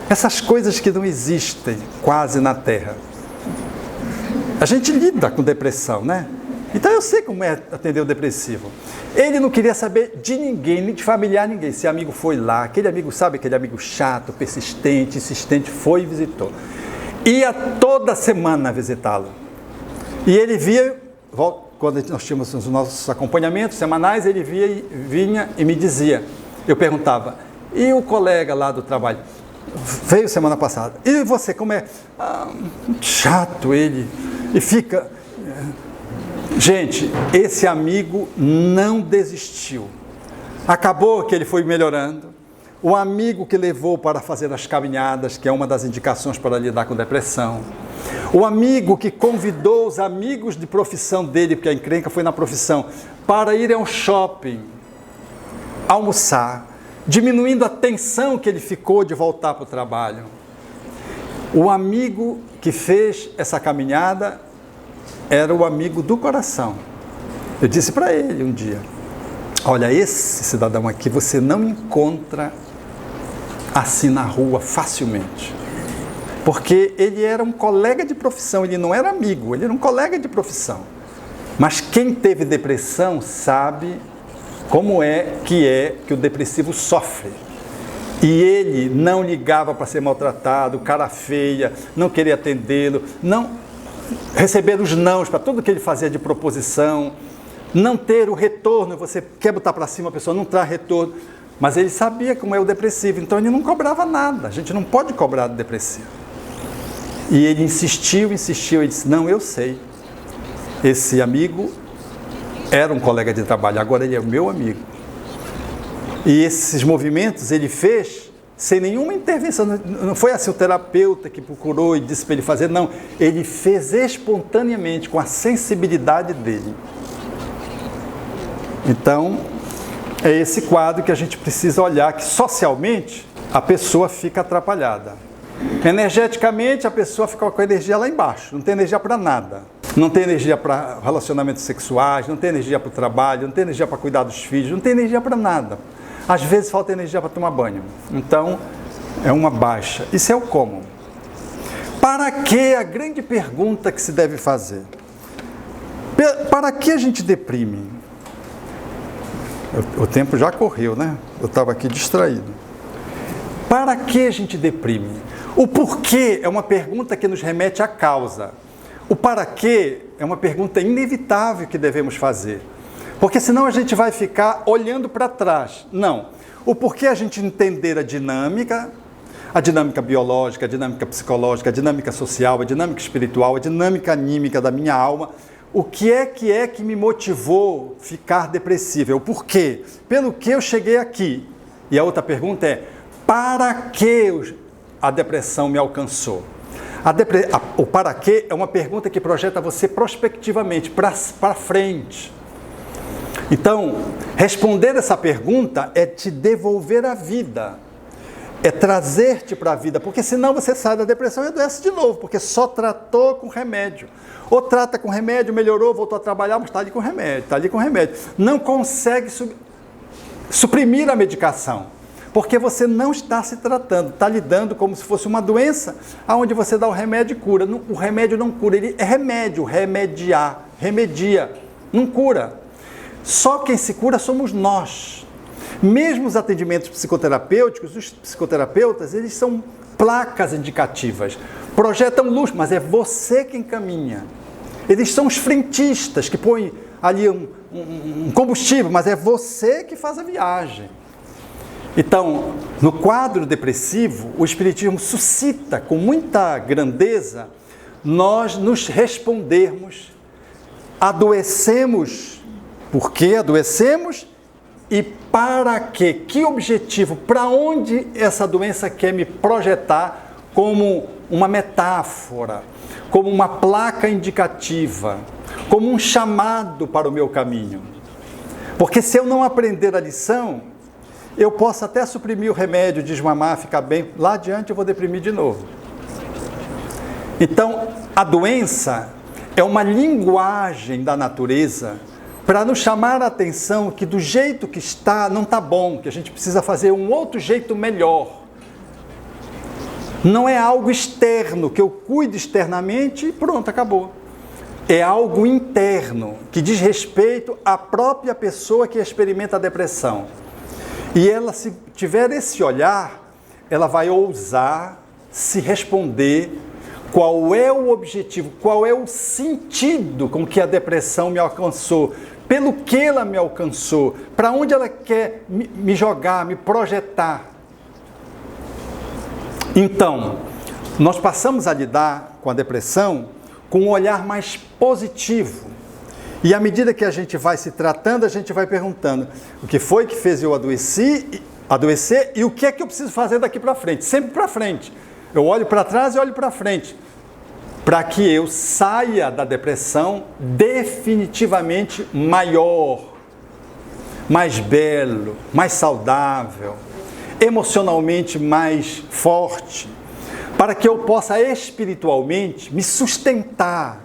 Essas coisas que não existem quase na Terra. A gente lida com depressão, né? Então eu sei como é atender o depressivo. Ele não queria saber de ninguém, nem de familiar ninguém. Esse amigo foi lá, aquele amigo chato, persistente, insistente, foi e visitou. ia toda semana visitá-lo. E ele via, quando nós tínhamos os nossos acompanhamentos semanais, ele vinha e me dizia, eu perguntava, e o colega lá do trabalho? Veio semana passada. E você, como é? Chato ele. E fica... Gente, esse amigo não desistiu. Acabou que ele foi melhorando. O amigo que levou para fazer as caminhadas, que é uma das indicações para lidar com depressão. O amigo que convidou os amigos de profissão dele, porque a encrenca foi na profissão, para ir ao shopping, almoçar, diminuindo a tensão que ele ficou de voltar para o trabalho. O amigo que fez essa caminhada era o amigo do coração. Eu disse para ele um dia, olha, esse cidadão aqui você não encontra assim na rua facilmente. Porque ele era um colega de profissão, ele não era amigo, ele era um colega de profissão. Mas quem teve depressão sabe como é que o depressivo sofre. E ele não ligava para ser maltratado, cara feia, não queria atendê-lo, não receber os nãos para tudo que ele fazia de proposição, não ter o retorno, você quer botar para cima a pessoa, não traz retorno. Mas ele sabia como é o depressivo, então ele não cobrava nada, a gente não pode cobrar do depressivo. E ele insistiu, e disse, não, eu sei, esse amigo era um colega de trabalho, agora ele é o meu amigo. E esses movimentos ele fez sem nenhuma intervenção, não foi assim o terapeuta que procurou e disse para ele fazer, não, ele fez espontaneamente, com a sensibilidade dele. Então, é esse quadro que a gente precisa olhar, que socialmente a pessoa fica atrapalhada. Energeticamente a pessoa fica com a energia lá embaixo, não tem energia para nada. Não tem energia para relacionamentos sexuais, não tem energia para o trabalho, não tem energia para cuidar dos filhos, não tem energia para nada. Às vezes falta energia para tomar banho. Então, é uma baixa. Isso é o como. Para que a grande pergunta que se deve fazer? Para que a gente deprime? O tempo já correu, né? Eu estava aqui distraído. Para que a gente deprime? O porquê é uma pergunta que nos remete à causa. O para quê é uma pergunta inevitável que devemos fazer. Porque senão a gente vai ficar olhando para trás. Não. O porquê a gente entender a dinâmica biológica, a dinâmica psicológica, a dinâmica social, a dinâmica espiritual, a dinâmica anímica da minha alma. O que é que me motivou a ficar depressivo? O porquê? Pelo que eu cheguei aqui? E a outra pergunta é, para que a depressão me alcançou? O para que é uma pergunta que projeta você prospectivamente, para frente. Então, responder essa pergunta é te devolver a vida, é trazer-te para a vida, porque senão você sai da depressão e adoece de novo, porque só tratou com remédio. Ou trata com remédio, melhorou, voltou a trabalhar, mas está ali com remédio, Não consegue suprimir a medicação, porque você não está se tratando, está lidando como se fosse uma doença, onde você dá o remédio e cura. O remédio não cura, ele é remédio, remedia, não cura. Só quem se cura somos nós. Mesmo os atendimentos psicoterapêuticos, os psicoterapeutas, eles são placas indicativas, projetam luz, mas é você quem caminha. Eles são os frentistas que põem ali um combustível, mas é você que faz a viagem. Então, no quadro depressivo, o Espiritismo suscita com muita grandeza nós nos respondermos, adoecemos, por que adoecemos e para quê? Que objetivo? Para onde essa doença quer me projetar como uma metáfora, como uma placa indicativa, como um chamado para o meu caminho? Porque se eu não aprender a lição, eu posso até suprimir o remédio, desmamar, ficar bem, lá adiante eu vou deprimir de novo. Então, a doença é uma linguagem da natureza para nos chamar a atenção que do jeito que está, não está bom, que a gente precisa fazer um outro jeito melhor. Não é algo externo, que eu cuido externamente e pronto, acabou. É algo interno, que diz respeito à própria pessoa que experimenta a depressão. E ela, se tiver esse olhar, ela vai ousar se responder qual é o objetivo, qual é o sentido com que a depressão me alcançou, pelo que ela me alcançou, para onde ela quer me jogar, me projetar. Então, nós passamos a lidar com a depressão com um olhar mais positivo. E à medida que a gente vai se tratando, a gente vai perguntando o que foi que fez eu adoecer e o que é que eu preciso fazer daqui para frente, sempre para frente. Eu olho para trás e olho para frente, para que eu saia da depressão definitivamente maior, mais belo, mais saudável, emocionalmente mais forte, para que eu possa espiritualmente me sustentar,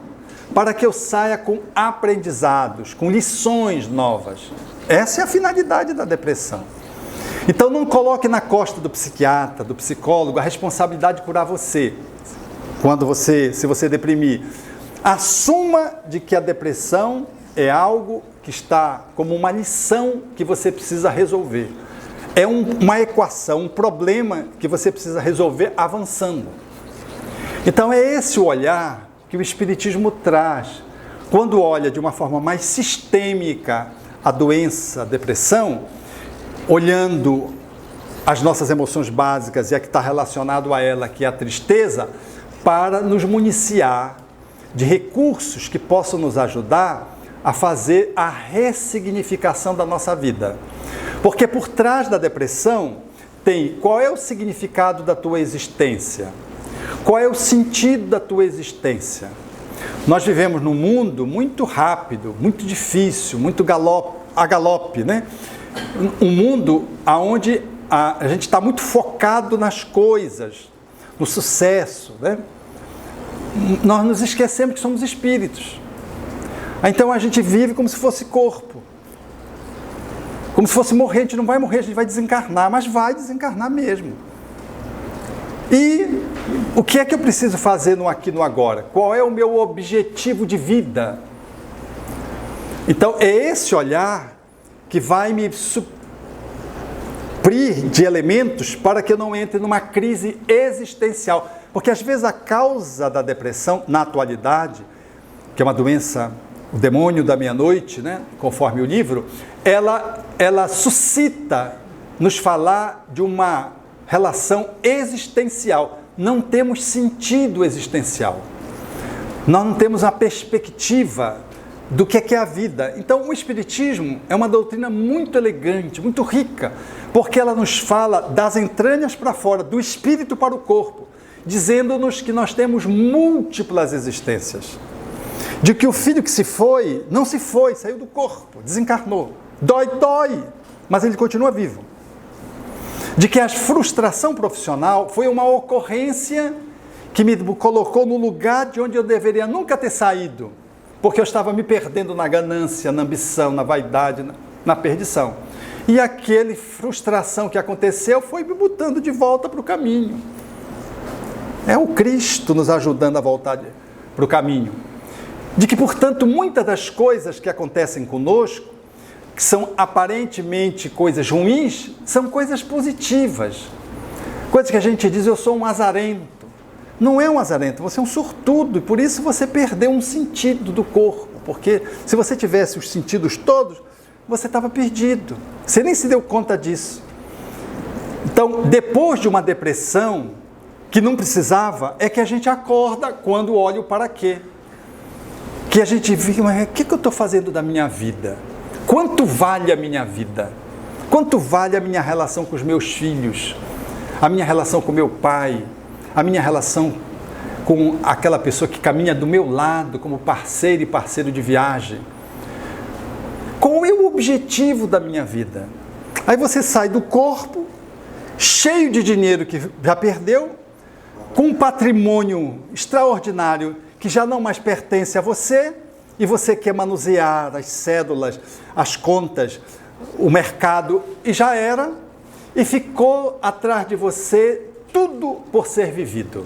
para que eu saia com aprendizados, com lições novas. Essa é a finalidade da depressão. Então não coloque na costa do psiquiatra, do psicólogo, a responsabilidade de curar você. Se você deprimir, assuma de que a depressão é algo que está como uma lição que você precisa resolver. É uma equação, um problema que você precisa resolver avançando. Então é esse o olhar que o Espiritismo traz. Quando olha de uma forma mais sistêmica a doença, a depressão, olhando as nossas emoções básicas e a que está relacionado a ela, que é a tristeza, para nos municiar de recursos que possam nos ajudar a fazer a ressignificação da nossa vida. Porque por trás da depressão tem qual é o significado da tua existência, qual é o sentido da tua existência. Nós vivemos num mundo muito rápido, muito difícil, muito a galope, né? Um mundo onde a gente está muito focado nas coisas, no sucesso, né? Nós nos esquecemos que somos espíritos. Então a gente vive como se fosse corpo. Como se fosse morrer, a gente não vai morrer, a gente vai desencarnar, mas vai desencarnar mesmo. E o que é que eu preciso fazer no aqui e no agora? Qual é o meu objetivo de vida? Então é esse olhar que vai me suprir de elementos para que eu não entre numa crise existencial. Porque às vezes a causa da depressão, na atualidade, que é uma doença, o demônio da meia-noite, né, conforme o livro, ela suscita nos falar de uma relação existencial. Não temos sentido existencial. Nós não temos a perspectiva do que é a vida. Então, o Espiritismo é uma doutrina muito elegante, muito rica, porque ela nos fala das entranhas para fora, do espírito para o corpo, dizendo-nos que nós temos múltiplas existências. De que o filho que se foi, não se foi, saiu do corpo, desencarnou. Dói, mas ele continua vivo. De que a frustração profissional foi uma ocorrência que me colocou no lugar de onde eu deveria nunca ter saído, porque eu estava me perdendo na ganância, na ambição, na vaidade, na perdição. E aquele frustração que aconteceu foi me botando de volta para o caminho. É o Cristo nos ajudando a voltar para o caminho. De que, portanto, muitas das coisas que acontecem conosco, que são aparentemente coisas ruins, são coisas positivas. Coisas que a gente diz, eu sou um azarento. Não é um azarento, você é um sortudo, e por isso você perdeu um sentido do corpo. Porque se você tivesse os sentidos todos, você estava perdido. Você nem se deu conta disso. Então, depois de uma depressão, que não precisava, é que a gente acorda quando olha o para quê. Que a gente fica, mas o que eu estou fazendo da minha vida? Quanto vale a minha vida? Quanto vale a minha relação com os meus filhos? A minha relação com meu pai? A minha relação com aquela pessoa que caminha do meu lado como parceiro e parceiro de viagem? Qual é o objetivo da minha vida? Aí você sai do corpo, cheio de dinheiro que já perdeu, com um patrimônio extraordinário que já não mais pertence a você, e você quer manusear as cédulas, as contas, o mercado, e já era, e ficou atrás de você tudo por ser vivido.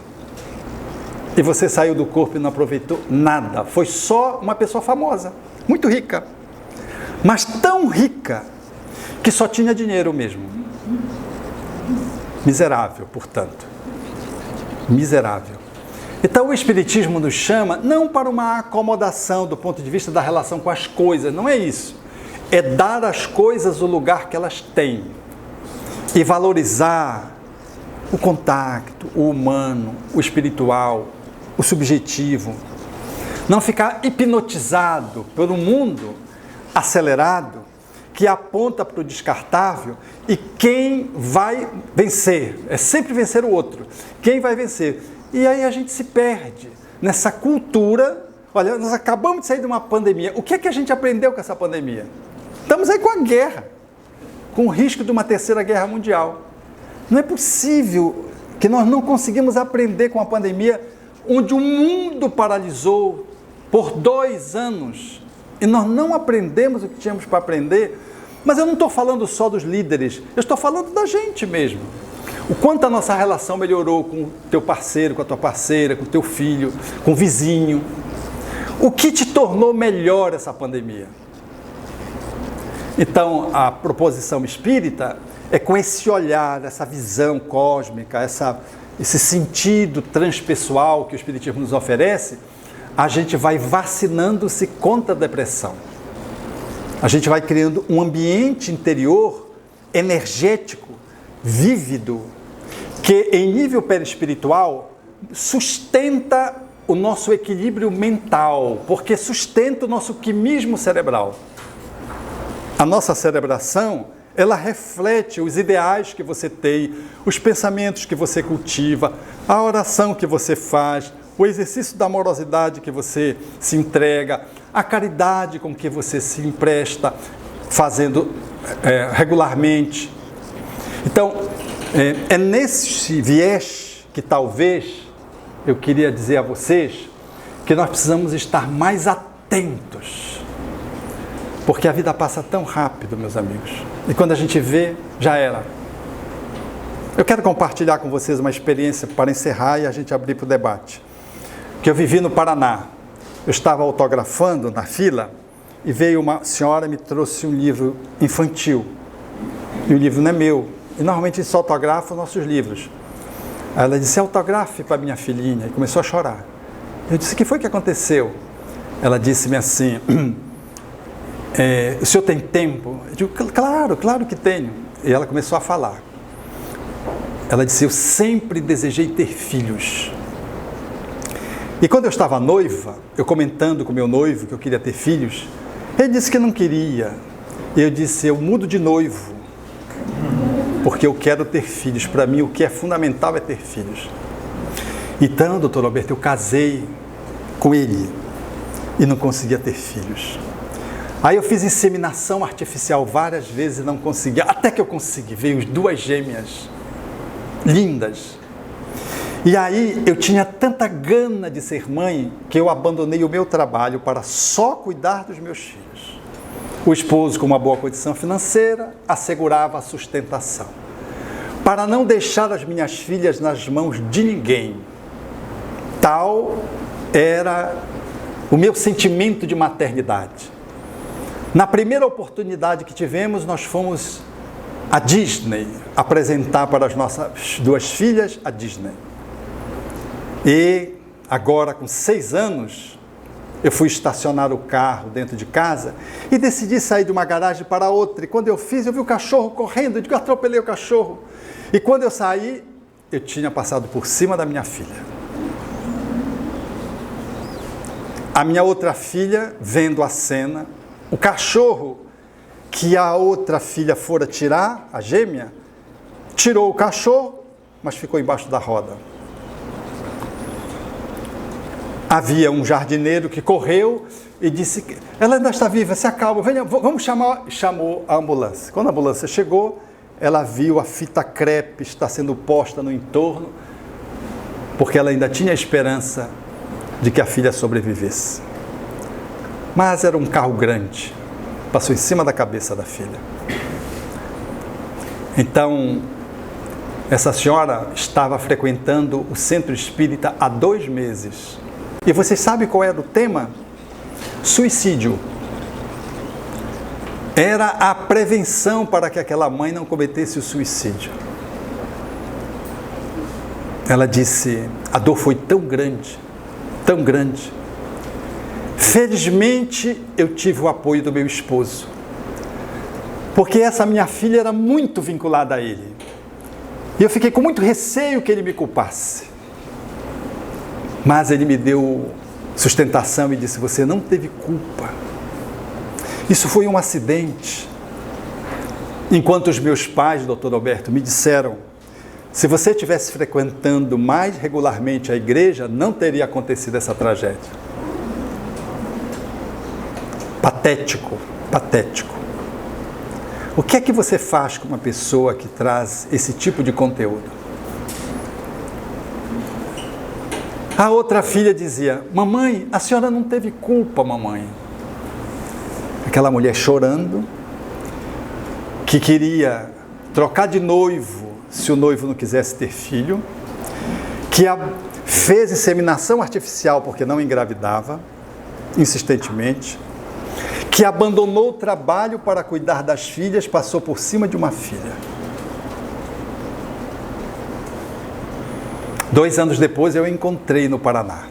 E você saiu do corpo e não aproveitou nada. Foi só uma pessoa famosa, muito rica, mas tão rica que só tinha dinheiro mesmo. Miserável, portanto. Miserável. Então o Espiritismo nos chama não para uma acomodação do ponto de vista da relação com as coisas, não é isso. É dar às coisas o lugar que elas têm e valorizar o contato, o humano, o espiritual, o subjetivo. Não ficar hipnotizado pelo mundo acelerado que aponta para o descartável e quem vai vencer. É sempre vencer o outro. Quem vai vencer? E aí a gente se perde nessa cultura. Olha, nós acabamos de sair de uma pandemia. O que é que a gente aprendeu com essa pandemia? Estamos aí com a guerra, com o risco de uma terceira guerra mundial. Não é possível que nós não conseguimos aprender com a pandemia, onde o mundo paralisou por 2 anos e nós não aprendemos o que tínhamos para aprender. Mas eu não estou falando só dos líderes, eu estou falando da gente mesmo. O quanto a nossa relação melhorou com o teu parceiro, com a tua parceira, com o teu filho, com o vizinho. O que te tornou melhor essa pandemia? Então, a proposição espírita é com esse olhar, essa visão cósmica, esse sentido transpessoal que o Espiritismo nos oferece, a gente vai vacinando-se contra a depressão. A gente vai criando um ambiente interior energético, vívido, que em nível perispiritual sustenta o nosso equilíbrio mental, porque sustenta o nosso quimismo cerebral. A nossa cerebração, ela reflete os ideais que você tem, os pensamentos que você cultiva, a oração que você faz, o exercício da amorosidade que você se entrega, a caridade com que você se empresta, fazendo regularmente. Então, é nesse viés que talvez eu queria dizer a vocês que nós precisamos estar mais atentos, porque a vida passa tão rápido, meus amigos, e quando a gente vê, já era. Eu quero compartilhar com vocês uma experiência para encerrar e a gente abrir para o debate, que eu vivi no Paraná. Eu estava autografando na fila e veio uma senhora e me trouxe um livro infantil, e o livro não é meu, e normalmente isso autografa os nossos livros. Aí ela disse: autografe para minha filhinha, e começou a chorar. Eu disse: o que foi que aconteceu? Ela disse-me assim: o senhor tem tempo? Eu digo: claro que tenho. E ela começou a falar. Ela disse: eu sempre desejei ter filhos. E quando eu estava noiva, eu comentando com meu noivo que eu queria ter filhos, ele disse que não queria. E eu disse: eu mudo de noivo, porque eu quero ter filhos. Para mim, o que é fundamental é ter filhos. Então, doutor Alberto, eu casei com ele e não conseguia ter filhos. Aí eu fiz inseminação artificial várias vezes e não conseguia, até que eu consegui. Veio 2 gêmeas lindas. E aí eu tinha tanta gana de ser mãe que eu abandonei o meu trabalho para só cuidar dos meus filhos. O esposo, com uma boa condição financeira, assegurava a sustentação, para não deixar as minhas filhas nas mãos de ninguém. Tal era o meu sentimento de maternidade. Na primeira oportunidade que tivemos, nós fomos à Disney apresentar para as nossas 2 filhas a Disney. E agora, com 6 anos, eu fui estacionar o carro dentro de casa e decidi sair de uma garagem para outra. E quando eu fiz, eu vi o cachorro correndo, eu atropelei o cachorro. E quando eu saí, eu tinha passado por cima da minha filha. A minha outra filha, vendo a cena, o cachorro que a outra filha fora tirar, a gêmea, tirou o cachorro, mas ficou embaixo da roda. Havia um jardineiro que correu e disse: ela ainda está viva, se acalma, venha, vamos chamar. Chamou a ambulância. Quando a ambulância chegou, ela viu a fita crepe estar sendo posta no entorno, porque ela ainda tinha esperança de que a filha sobrevivesse. Mas era um carro grande, passou em cima da cabeça da filha. Então, essa senhora estava frequentando o centro espírita há 2 meses. E vocês sabem qual era o tema? Suicídio. Era a prevenção para que aquela mãe não cometesse o suicídio. ela disse, a dor foi tão grande, tão grande. Felizmente, eu tive o apoio do meu esposo, porque essa minha filha era muito vinculada a ele. E eu fiquei com muito receio que ele me culpasse. Mas ele me deu sustentação e disse, você não teve culpa. Isso foi um acidente. Enquanto os meus pais, doutor Alberto, me disseram, se você estivesse frequentando mais regularmente a igreja, não teria acontecido essa tragédia. Patético, patético. O que é que você faz com uma pessoa que traz esse tipo de conteúdo? A outra filha dizia, mamãe, a senhora não teve culpa, mamãe. Aquela mulher chorando, que queria trocar de noivo se o noivo não quisesse ter filho, que fez inseminação artificial porque não engravidava, insistentemente, que abandonou o trabalho para cuidar das filhas, passou por cima de uma filha. 2 anos depois eu a encontrei no Paraná.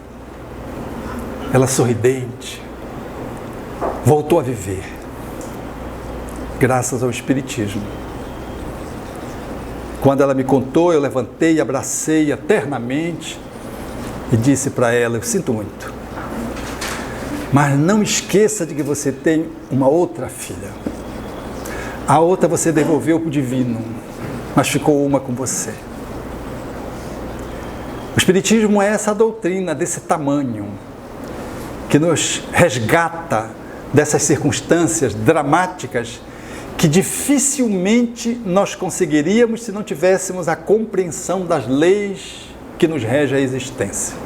Ela sorridente, voltou a viver, graças ao Espiritismo. Quando ela me contou, eu levantei, abracei eternamente e disse para ela, eu sinto muito, mas não esqueça de que você tem uma outra filha. A outra você devolveu para o divino, mas ficou uma com você. O Espiritismo é essa doutrina desse tamanho, que nos resgata dessas circunstâncias dramáticas que dificilmente nós conseguiríamos se não tivéssemos a compreensão das leis que nos regem a existência.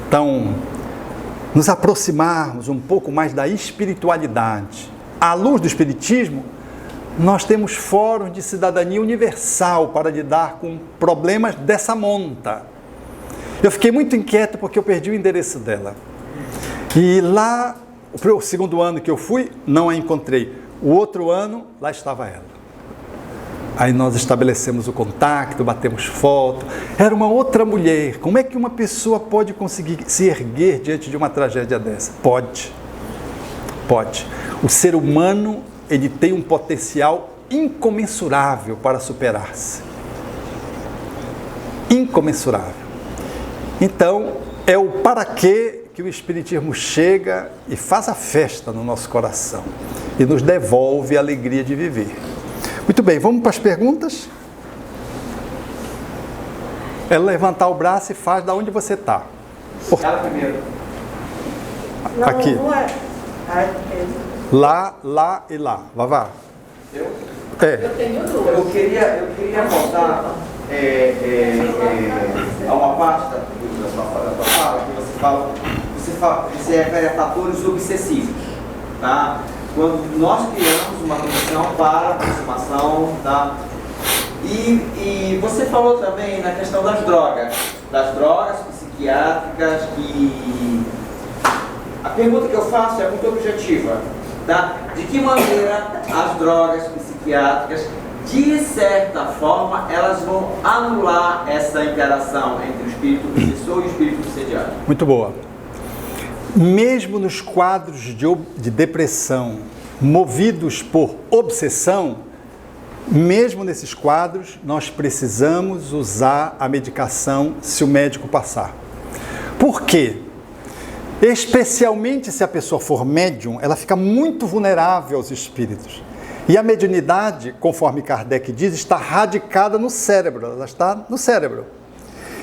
Então, nos aproximarmos um pouco mais da espiritualidade. À luz do Espiritismo, nós temos fóruns de cidadania universal para lidar com problemas dessa monta. Eu fiquei muito inquieto porque eu perdi o endereço dela. E lá, o 2º ano que eu fui, não a encontrei. O outro ano, lá estava ela. Aí nós estabelecemos o contato, batemos foto. Era uma outra mulher. Como é que uma pessoa pode conseguir se erguer diante de uma tragédia dessa? Pode. Pode. O ser humano, ele tem um potencial incomensurável para superar-se. Incomensurável. Então, é o para quê que o Espiritismo chega e faz a festa no nosso coração e nos devolve a alegria de viver. Muito bem, vamos para as perguntas? É levantar o braço e faz da onde você está. Ela primeiro. Aqui. Lá e lá. Vá. Eu? É. Eu queria voltar a uma parte da sua fala, que você refere a fatores obsessivos, tá? Quando nós criamos uma condição para a aproximação da... E você falou também na questão das drogas psiquiátricas, e a pergunta que eu faço é muito objetiva, tá? De que maneira as drogas psiquiátricas, de certa forma, elas vão anular essa interação entre o espírito obsessor e o espírito obsediado? Muito boa. Mesmo nos quadros de depressão movidos por obsessão, mesmo nesses quadros, nós precisamos usar a medicação se o médico passar. Por quê? Especialmente se a pessoa for médium, ela fica muito vulnerável aos espíritos. E a mediunidade, conforme Kardec diz, está radicada no cérebro, ela está no cérebro.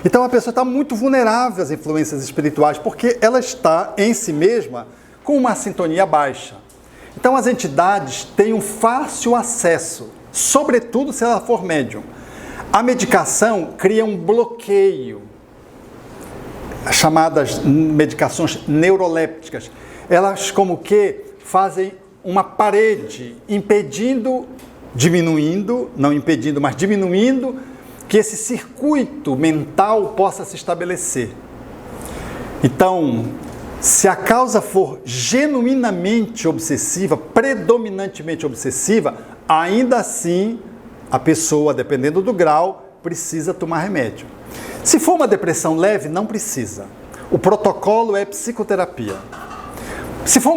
Então a pessoa está muito vulnerável às influências espirituais, porque ela está em si mesma com uma sintonia baixa. Então as entidades têm um fácil acesso, sobretudo se ela for médium. A medicação cria um bloqueio, as chamadas medicações neurolépticas. Elas como que fazem uma parede, diminuindo, não impedindo, mas diminuindo, que esse circuito mental possa se estabelecer. Então, se a causa for genuinamente obsessiva, predominantemente obsessiva, ainda assim a pessoa, dependendo do grau, precisa tomar remédio. Se for uma depressão leve, não precisa. O protocolo é psicoterapia. Se for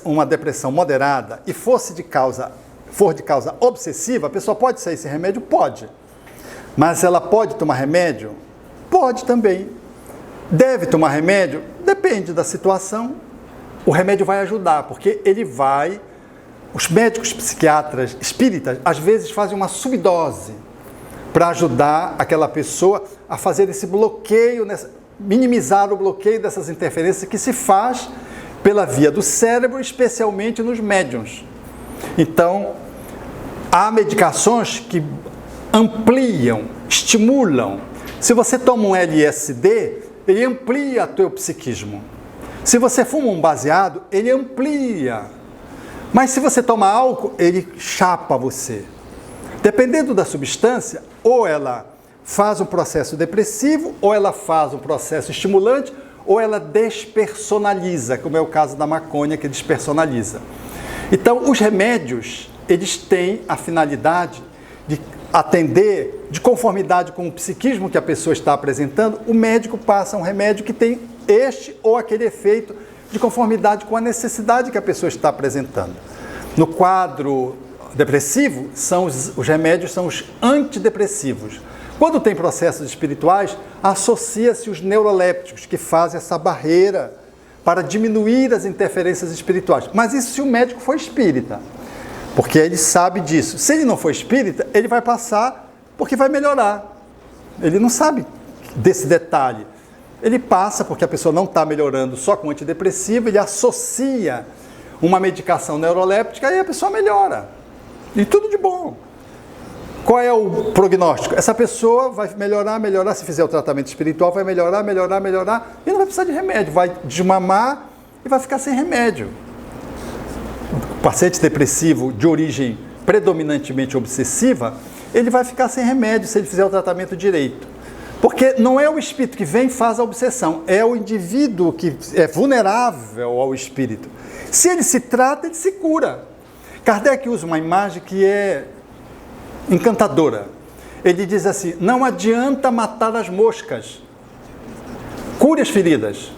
uma depressão moderada e for de causa obsessiva, a pessoa pode sair sem remédio? Pode. Mas ela pode tomar remédio? Pode também. Deve tomar remédio? Depende da situação. O remédio vai ajudar, porque ele vai... Os médicos psiquiatras espíritas, às vezes, fazem uma subdose para ajudar aquela pessoa a fazer esse bloqueio, minimizar o bloqueio dessas interferências que se faz pela via do cérebro, especialmente nos médiuns. Então, há medicações que ampliam, estimulam. Se você toma um LSD, ele amplia o teu psiquismo. Se você fuma um baseado, ele amplia. Mas se você toma álcool, ele chapa você. Dependendo da substância, ou ela faz um processo depressivo, ou ela faz um processo estimulante, ou ela despersonaliza, como é o caso da maconha, que despersonaliza. Então, os remédios, eles têm a finalidade de atender, de conformidade com o psiquismo que a pessoa está apresentando, o médico passa um remédio que tem este ou aquele efeito de conformidade com a necessidade que a pessoa está apresentando. No quadro depressivo, os remédios são os antidepressivos. Quando tem processos espirituais, associa-se os neurolépticos, que fazem essa barreira para diminuir as interferências espirituais. Mas isso se o médico for espírita, porque ele sabe disso. Se ele não for espírita, ele vai passar porque vai melhorar. Ele não sabe desse detalhe. Ele passa porque a pessoa não está melhorando só com antidepressivo, ele associa uma medicação neuroléptica e a pessoa melhora. E tudo de bom. Qual é o prognóstico? Essa pessoa vai melhorar, se fizer o tratamento espiritual, vai melhorar, e não vai precisar de remédio, vai desmamar e vai ficar sem remédio. O paciente depressivo de origem predominantemente obsessiva, ele vai ficar sem remédio se ele fizer o tratamento direito. Porque não é o espírito que vem e faz a obsessão, é o indivíduo que é vulnerável ao espírito. Se ele se trata, ele se cura. Kardec usa uma imagem que é encantadora. Ele diz assim: não adianta matar as moscas, cure as feridas.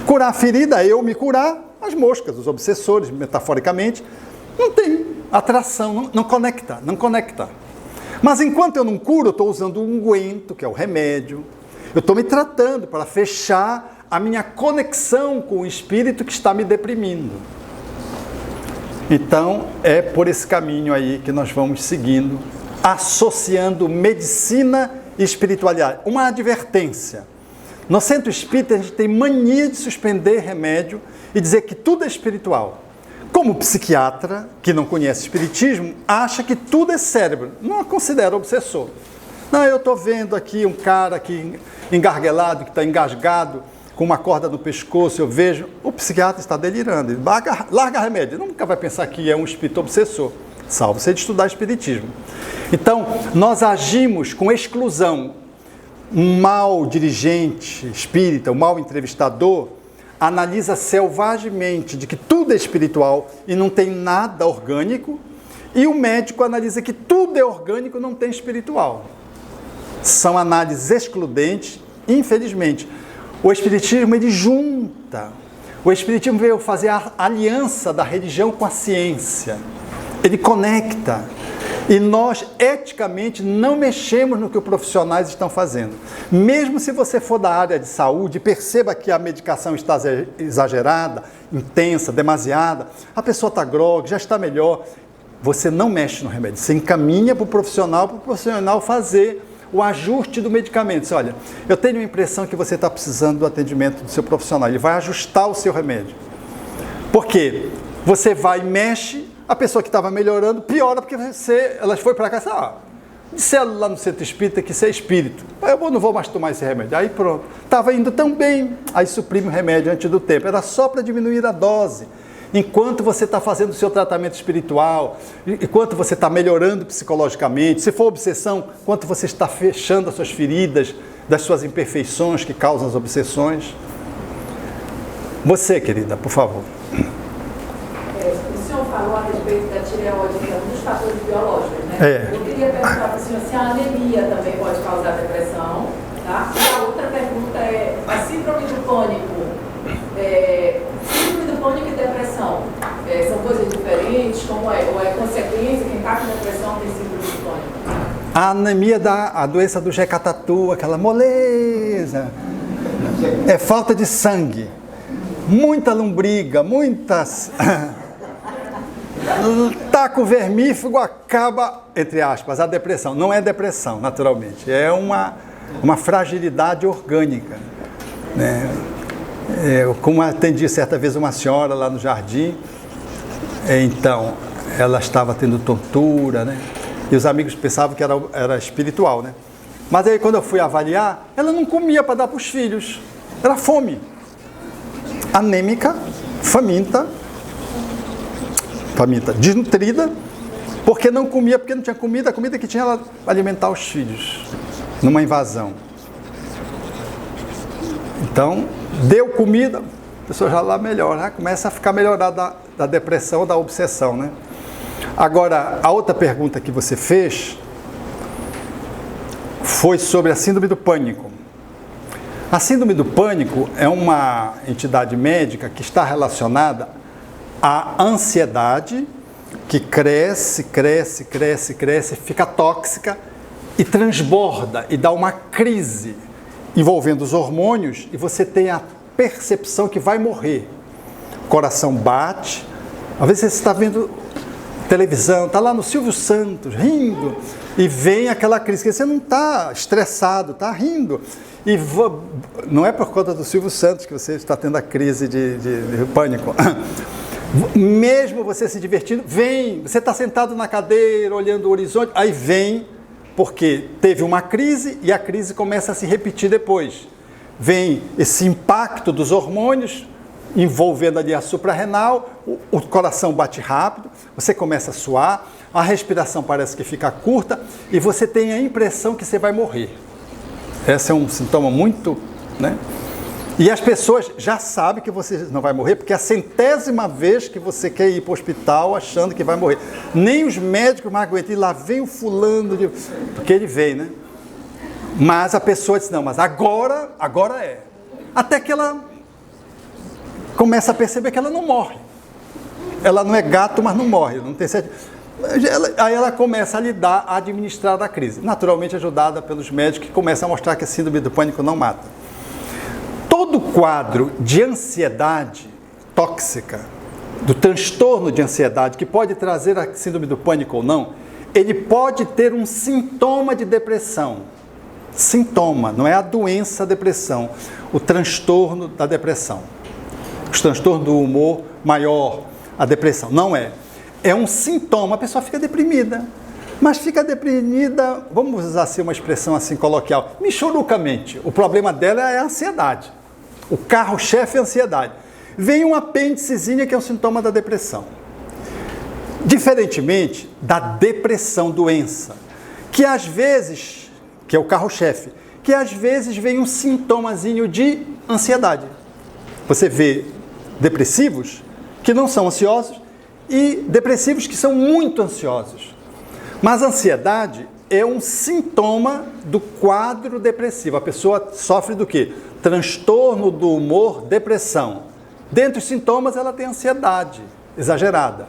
Curar a ferida é eu me curar as moscas, os obsessores, metaforicamente, não tem atração, não conecta. Mas enquanto eu não curo, eu estou usando o unguento, que é o remédio, eu estou me tratando para fechar a minha conexão com o espírito que está me deprimindo. Então, é por esse caminho aí que nós vamos seguindo, associando medicina e espiritualidade. Uma advertência. No centro espírita, a gente tem mania de suspender remédio e dizer que tudo é espiritual. Como psiquiatra, que não conhece espiritismo, acha que tudo é cérebro, não a considera obsessor. Não, eu estou vendo aqui um cara aqui engarguelado, que está engasgado, com uma corda no pescoço, eu vejo, o psiquiatra está delirando, ele larga remédio, ele nunca vai pensar que é um espírito obsessor, salvo você de estudar espiritismo. Então, nós agimos com exclusão. Um mau dirigente espírita, um mau entrevistador, analisa selvagemente de que tudo é espiritual e não tem nada orgânico, e o médico analisa que tudo é orgânico e não tem espiritual. São análises excludentes, infelizmente. O espiritismo, ele junta. O espiritismo veio fazer a aliança da religião com a ciência. Ele conecta. E nós, eticamente, não mexemos no que os profissionais estão fazendo. Mesmo se você for da área de saúde, perceba que a medicação está exagerada, intensa, demasiada, a pessoa está grogue, já está melhor, você não mexe no remédio. Você encaminha para o profissional fazer o ajuste do medicamento. Você, olha, eu tenho a impressão que você está precisando do atendimento do seu profissional. Ele vai ajustar o seu remédio. Por quê? Você vai e mexe, a pessoa que estava melhorando piora porque ela foi para casa, disseram lá no centro espírita que isso é espírito. Eu não vou mais tomar esse remédio. Aí pronto, estava indo tão bem, aí suprime o remédio antes do tempo. Era só para diminuir a dose. Enquanto você está fazendo o seu tratamento espiritual, enquanto você está melhorando psicologicamente, se for obsessão, enquanto você está fechando as suas feridas, das suas imperfeições que causam as obsessões. Você, querida, por favor. O senhor falou a respeito da tireoide, que é um dos fatores biológicos, né? Eu queria perguntar para o senhor se a anemia também pode causar depressão, tá? E a outra pergunta é, a síndrome do pânico, síndrome do pânico e depressão, são coisas diferentes? Como é? Ou é consequência, quem está com depressão tem síndrome do pânico? A anemia dá a doença do Jecatatu, aquela moleza. É falta de sangue. Muita lombriga, muitas... Taco vermífugo acaba, entre aspas, a depressão. Não é depressão, naturalmente. É uma fragilidade orgânica, né? Como atendi certa vez uma senhora lá no jardim, então ela estava tendo tontura, né? E os amigos pensavam que era espiritual, né? Mas aí quando eu fui avaliar, ela não comia para dar para os filhos. Era fome. Anêmica, faminta, desnutrida, porque não comia, porque não tinha comida, a comida que tinha era alimentar os filhos, numa invasão. Então, deu comida, a pessoa já lá melhora, já começa a ficar melhorada da depressão, da obsessão, né? Agora, a outra pergunta que você fez foi sobre a síndrome do pânico. A síndrome do pânico é uma entidade médica que está relacionada à ansiedade que cresce, fica tóxica e transborda e dá uma crise envolvendo os hormônios e você tem a percepção que vai morrer. O coração bate, às vezes você está vendo televisão, está lá no Silvio Santos, rindo, e vem aquela crise, que você não está estressado, está rindo. E não é por conta do Silvio Santos que você está tendo a crise de pânico. Mesmo você se divertindo, vem, você está sentado na cadeira, olhando o horizonte, aí vem, porque teve uma crise e a crise começa a se repetir depois. Vem esse impacto dos hormônios, envolvendo ali a suprarrenal, o coração bate rápido, você começa a suar, a respiração parece que fica curta e você tem a impressão que você vai morrer. Esse é um sintoma muito, né? E as pessoas já sabem que você não vai morrer, porque é a 100ª vez que você quer ir para o hospital achando que vai morrer. Nem os médicos mais aguentam. E lá vem o fulano, porque ele vem, né? Mas a pessoa diz, não, mas agora é. Até que ela começa a perceber que ela não morre. Ela não é gato, mas não morre. Não tem certeza. Aí ela começa a lidar, a administrar a crise. Naturalmente ajudada pelos médicos que começam a mostrar que a síndrome do pânico não mata. Todo quadro de ansiedade tóxica, do transtorno de ansiedade, que pode trazer a síndrome do pânico ou não, ele pode ter um sintoma de depressão. Sintoma, não é a doença depressão, o transtorno da depressão. Os transtornos do humor maior, a depressão, não é. É um sintoma, a pessoa fica deprimida. Mas fica deprimida, vamos usar assim uma expressão assim coloquial, michurucamente. O problema dela é a ansiedade. O carro-chefe é a ansiedade. Vem um apêndicezinho que é um sintoma da depressão. Diferentemente da depressão, doença, que às vezes, que é o carro-chefe, que às vezes vem um sintomazinho de ansiedade. Você vê depressivos que não são ansiosos e depressivos que são muito ansiosos. Mas a ansiedade é um sintoma do quadro depressivo. A pessoa sofre do quê? Transtorno do humor, depressão. Dentre os sintomas, ela tem ansiedade exagerada.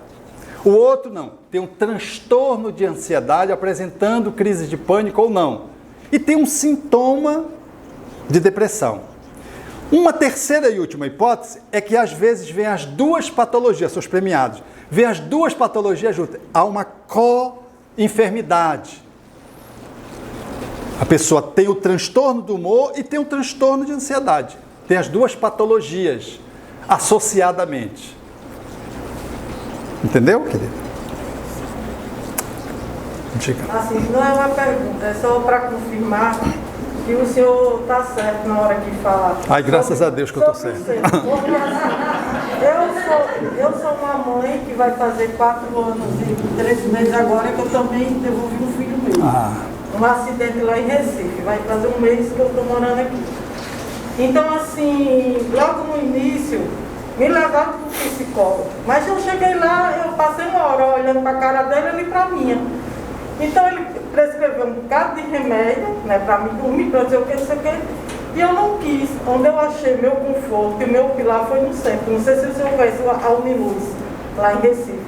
O outro não, tem um transtorno de ansiedade apresentando crise de pânico ou não. E tem um sintoma de depressão. Uma terceira e última hipótese é que às vezes vem as duas patologias, são os premiados, vem as duas patologias juntas. Há uma co-enfermidade. A pessoa tem o transtorno do humor e tem o transtorno de ansiedade. Tem as duas patologias associadamente. Entendeu, querido? Diga. Assim, não é uma pergunta, é só para confirmar que o senhor está certo na hora que fala. Ai, graças a Deus que eu estou certo. Porque assim, eu sou uma mãe que vai fazer 4 anos e 3 meses agora, que eu também devolvi um filho meu. Um acidente lá em Recife, vai fazer 1 mês que eu estou morando aqui. Então, assim, logo no início, me levaram para o psicólogo. Mas eu cheguei lá, eu passei 1 hora olhando para a cara dele e ele para a minha. Então, prescreveu um bocado de remédio, né, para me dormir, para dizer o que, não sei o que, e eu não quis. Onde eu achei meu conforto e meu pilar foi no centro. Não sei se você conhece a Uniluz, lá em Recife.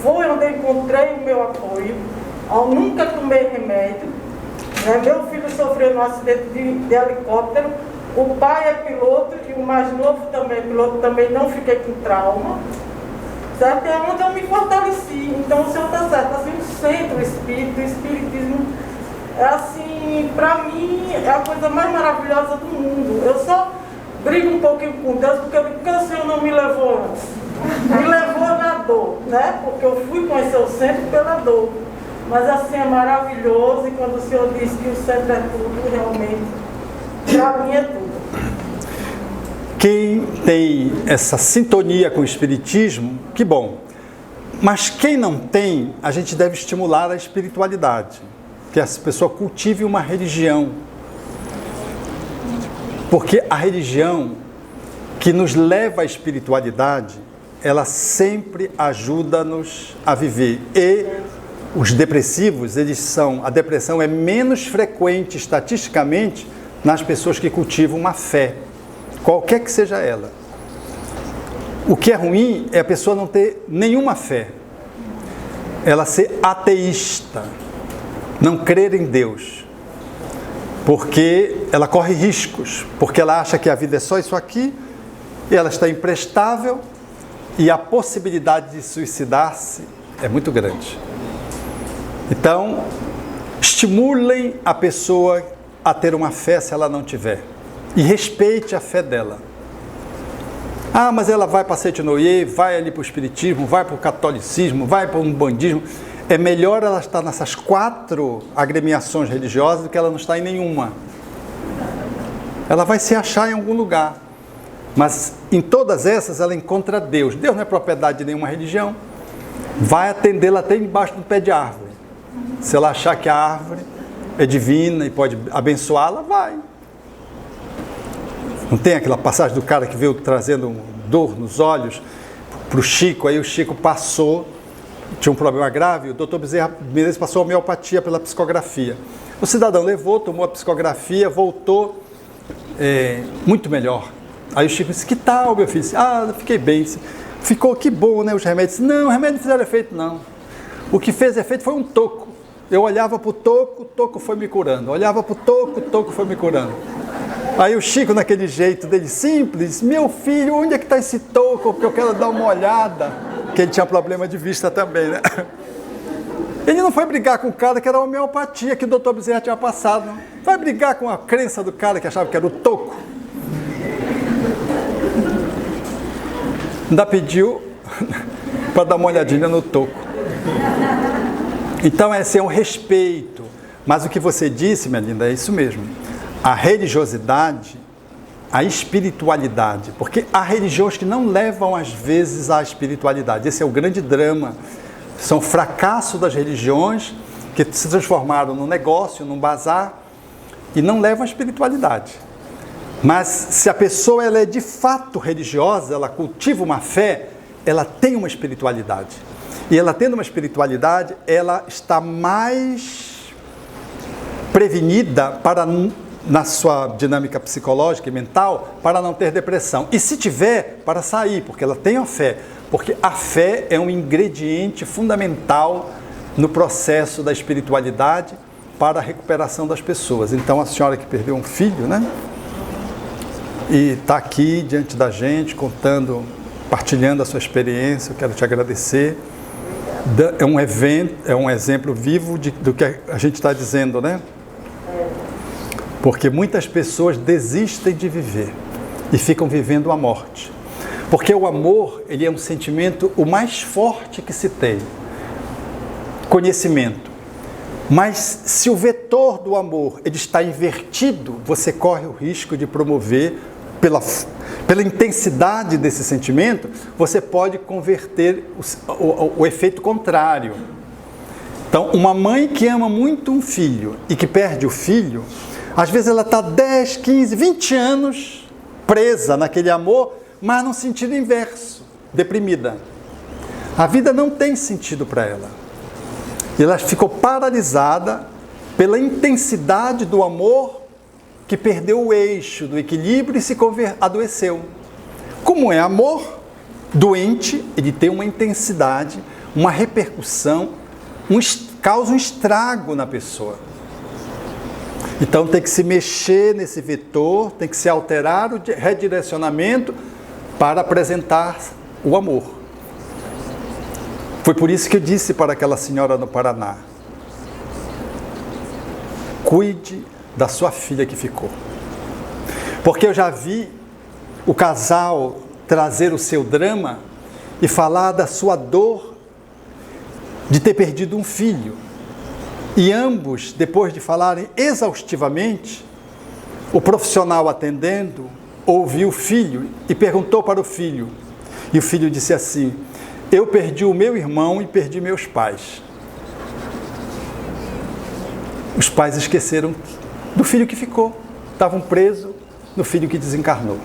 Foi onde eu encontrei o meu apoio. Eu nunca tomei remédio. Né? Meu filho sofreu num acidente de helicóptero. O pai é piloto e o mais novo também é piloto, também não fiquei com trauma. Certo? É onde eu me fortaleci. Então o senhor está certo. Assim, o centro, o espiritismo, é assim, para mim, é a coisa mais maravilhosa do mundo. Eu só brigo um pouquinho com Deus, porque o Senhor não me levou antes. Me levou na dor, né? Porque eu fui conhecer o centro pela dor. Mas assim, é maravilhoso, e quando o Senhor diz que o centro é tudo, realmente, para mim é tudo. Quem tem essa sintonia com o espiritismo, que bom. Mas quem não tem, a gente deve estimular a espiritualidade. Que essa pessoa cultive uma religião. Porque a religião que nos leva à espiritualidade, ela sempre ajuda-nos a viver. E os depressivos, a depressão é menos frequente estatisticamente nas pessoas que cultivam uma fé, qualquer que seja ela. O que é ruim é a pessoa não ter nenhuma fé, ela ser ateísta, não crer em Deus, porque ela corre riscos, porque ela acha que a vida é só isso aqui, e ela está imprestável, e a possibilidade de suicidar-se é muito grande. Então, estimulem a pessoa a ter uma fé se ela não tiver, e respeite a fé dela. Ah, mas ela vai para a Setinoye, vai ali para o espiritismo, vai para o catolicismo, vai para o umbandismo. É melhor ela estar nessas 4 agremiações religiosas do que ela não estar em nenhuma. Ela vai se achar em algum lugar. Mas em todas essas ela encontra Deus. Deus não é propriedade de nenhuma religião. Vai atendê-la até embaixo do pé de árvore. Se ela achar que a árvore é divina e pode abençoá-la, vai. Não tem aquela passagem do cara que veio trazendo dor nos olhos para o Chico, aí o Chico passou, tinha um problema grave, o doutor Bezerra Menezes passou a homeopatia pela psicografia. O cidadão levou, tomou a psicografia, voltou muito melhor. Aí o Chico disse, que tal, meu filho? Disse, fiquei bem. Ficou, que bom, né, os remédios? Não, os remédios não fizeram efeito, não. O que fez efeito foi um toco. Eu olhava para o toco foi me curando. Olhava para o toco foi me curando. Aí o Chico, naquele jeito dele simples, disse, meu filho, onde é que está esse toco? Porque eu quero dar uma olhada. Porque ele tinha problema de vista também, né? Ele não foi brigar com o cara que era a homeopatia, que o doutor Bezerra tinha passado. Não. Vai brigar com a crença do cara que achava que era o toco. Ainda pediu para dar uma olhadinha no toco. Então esse é um respeito. Mas o que você disse, minha linda, é isso mesmo. A religiosidade, a espiritualidade, porque há religiões que não levam às vezes à espiritualidade. Esse é o grande drama. São fracasso das religiões que se transformaram num negócio, num bazar e não levam à espiritualidade. Mas se a pessoa ela é de fato religiosa, ela cultiva uma fé, ela tem uma espiritualidade. E ela tendo uma espiritualidade, ela está mais prevenida para, na sua dinâmica psicológica e mental, para não ter depressão. E se tiver, para sair, porque ela tem a fé. Porque a fé é um ingrediente fundamental no processo da espiritualidade para a recuperação das pessoas. Então, a senhora que perdeu um filho, né? E está aqui diante da gente, contando, partilhando a sua experiência, eu quero te agradecer. É um evento, é um exemplo vivo do que a gente está dizendo, né? Porque muitas pessoas desistem de viver e ficam vivendo a morte. Porque o amor, ele é um sentimento o mais forte que se tem. Conhecimento. Mas se o vetor do amor ele está invertido, você corre o risco de promover, pela intensidade desse sentimento, você pode converter o efeito contrário. Então, uma mãe que ama muito um filho e que perde o filho, às vezes ela está 10, 15, 20 anos presa naquele amor, mas no sentido inverso, deprimida. A vida não tem sentido para ela. E ela ficou paralisada pela intensidade do amor que perdeu o eixo do equilíbrio e se adoeceu. Como é amor doente, ele tem uma intensidade, uma repercussão, causa um estrago na pessoa. Então tem que se mexer nesse vetor, tem que se alterar o redirecionamento para apresentar o amor. Foi por isso que eu disse para aquela senhora no Paraná: cuide da sua filha que ficou. Porque eu já vi o casal trazer o seu drama e falar da sua dor de ter perdido um filho. E ambos, depois de falarem exaustivamente, o profissional atendendo ouviu o filho e perguntou para o filho. E o filho disse assim: eu perdi o meu irmão e perdi meus pais. Os pais esqueceram do filho que ficou. Estavam presos no filho que desencarnou.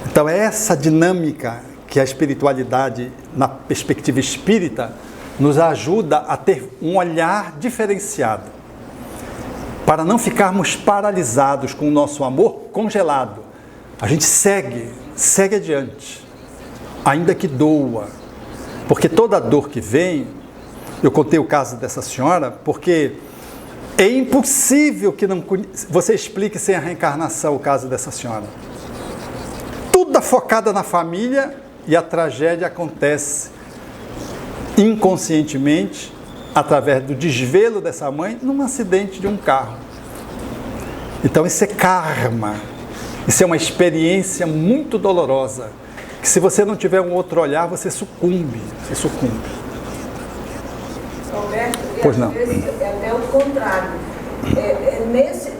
Então é essa dinâmica que a espiritualidade, na perspectiva espírita, nos ajuda a ter um olhar diferenciado, para não ficarmos paralisados com o nosso amor congelado. A gente segue adiante, ainda que doa, porque toda dor que vem, eu contei o caso dessa senhora, porque é impossível que você explique sem a reencarnação o caso dessa senhora. Tudo focada na família e a tragédia acontece inconscientemente, através do desvelo dessa mãe, num acidente de um carro. Então isso é karma, isso é uma experiência muito dolorosa, que se você não tiver um outro olhar, você sucumbe. Roberto, Pois não. Às vezes é até o contrário. Nessa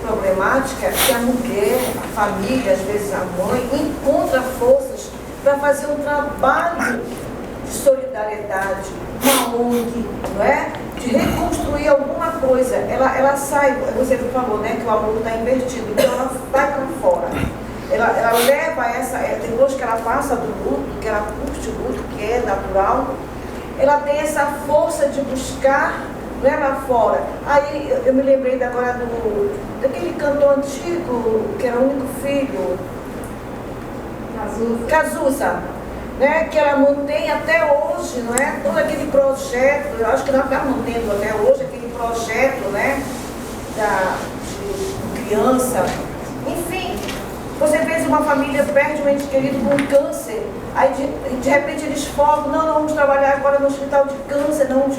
problemática que a mulher, a família, às vezes a mãe, encontra forças para fazer um trabalho de solidariedade, uma ONG, não é? De reconstruir alguma coisa. Ela sai, você falou, né, que o amor está invertido, então ela vai para fora. Ela leva depois que ela passa do luto, que ela curte o luto, que é natural, ela tem essa força de buscar, não é, lá fora. Aí eu me lembrei agora daquele cantor antigo, que era o único filho, Cazuza, né, que ela mantém até hoje, não é? Todo aquele projeto, eu acho que ela está mantendo até hoje aquele projeto, né, de criança, enfim. Você vê se uma família perde um ente querido com câncer, aí de repente eles focam, não, vamos trabalhar agora no hospital de câncer, não.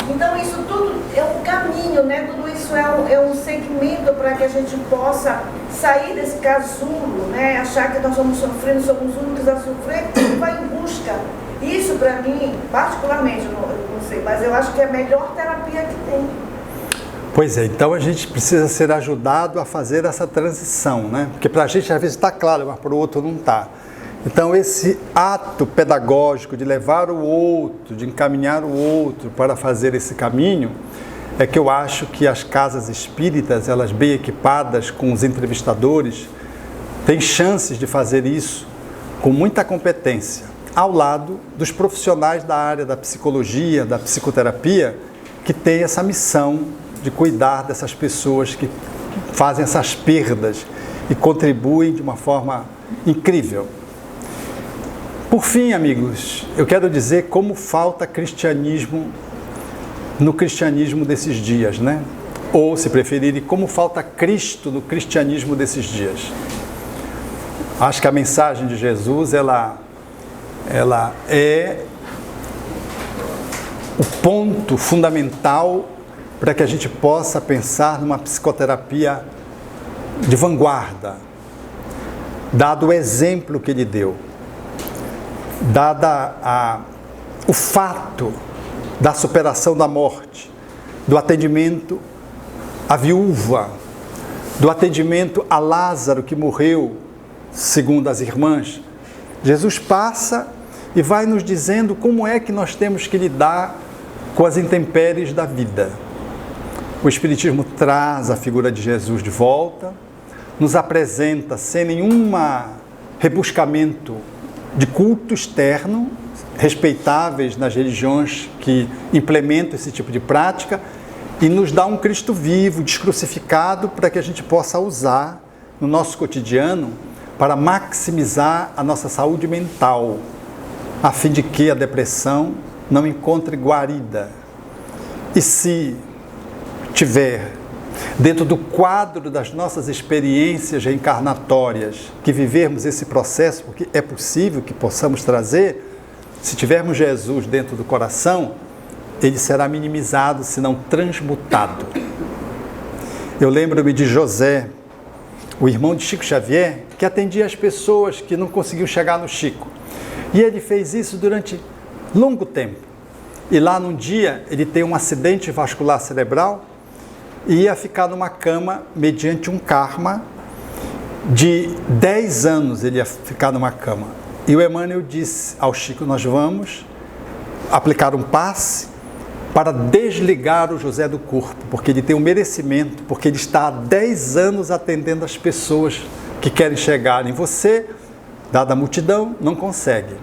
Então isso tudo é um caminho, né? Tudo isso é um segmento para que a gente possa sair desse casulo, né? Achar que nós estamos sofrendo, somos os únicos a sofrer, e vai em busca. Isso para mim, particularmente, eu não sei, mas eu acho que é a melhor terapia que tem. Pois é, então a gente precisa ser ajudado a fazer essa transição, né? Porque para a gente às vezes está claro, mas para o outro não está. Então esse ato pedagógico de levar o outro, de encaminhar o outro para fazer esse caminho, é que eu acho que as casas espíritas, elas bem equipadas com os entrevistadores, têm chances de fazer isso com muita competência, ao lado dos profissionais da área da psicologia, da psicoterapia, que têm essa missão de cuidar dessas pessoas que fazem essas perdas e contribuem de uma forma incrível. Por fim, amigos, eu quero dizer como falta cristianismo no cristianismo desses dias, né? Ou, se preferirem, como falta Cristo no cristianismo desses dias. Acho que a mensagem de Jesus, ela é o ponto fundamental para que a gente possa pensar numa psicoterapia de vanguarda, dado o exemplo que ele deu, o fato da superação da morte, do atendimento à viúva, do atendimento a Lázaro que morreu, segundo as irmãs. Jesus passa e vai nos dizendo como é que nós temos que lidar com as intempéries da vida. O Espiritismo traz a figura de Jesus de volta, nos apresenta sem nenhum rebuscamento de culto externo, respeitáveis nas religiões que implementam esse tipo de prática e nos dá um Cristo vivo, descrucificado, para que a gente possa usar no nosso cotidiano para maximizar a nossa saúde mental, a fim de que a depressão não encontre guarida. E se tiver dentro do quadro das nossas experiências reencarnatórias, que vivermos esse processo, porque é possível que possamos trazer, se tivermos Jesus dentro do coração, ele será minimizado, se não transmutado. Eu lembro-me de José, o irmão de Chico Xavier, que atendia as pessoas que não conseguiam chegar no Chico. E ele fez isso durante longo tempo. E lá num dia, ele tem um acidente vascular cerebral e ia ficar numa cama mediante um karma de 10 anos. Ele ia ficar numa cama. E o Emmanuel disse ao Chico: nós vamos aplicar um passe para desligar o José do corpo, porque ele tem um merecimento, porque ele está há 10 anos atendendo as pessoas que querem chegar em você, dada a multidão, não consegue.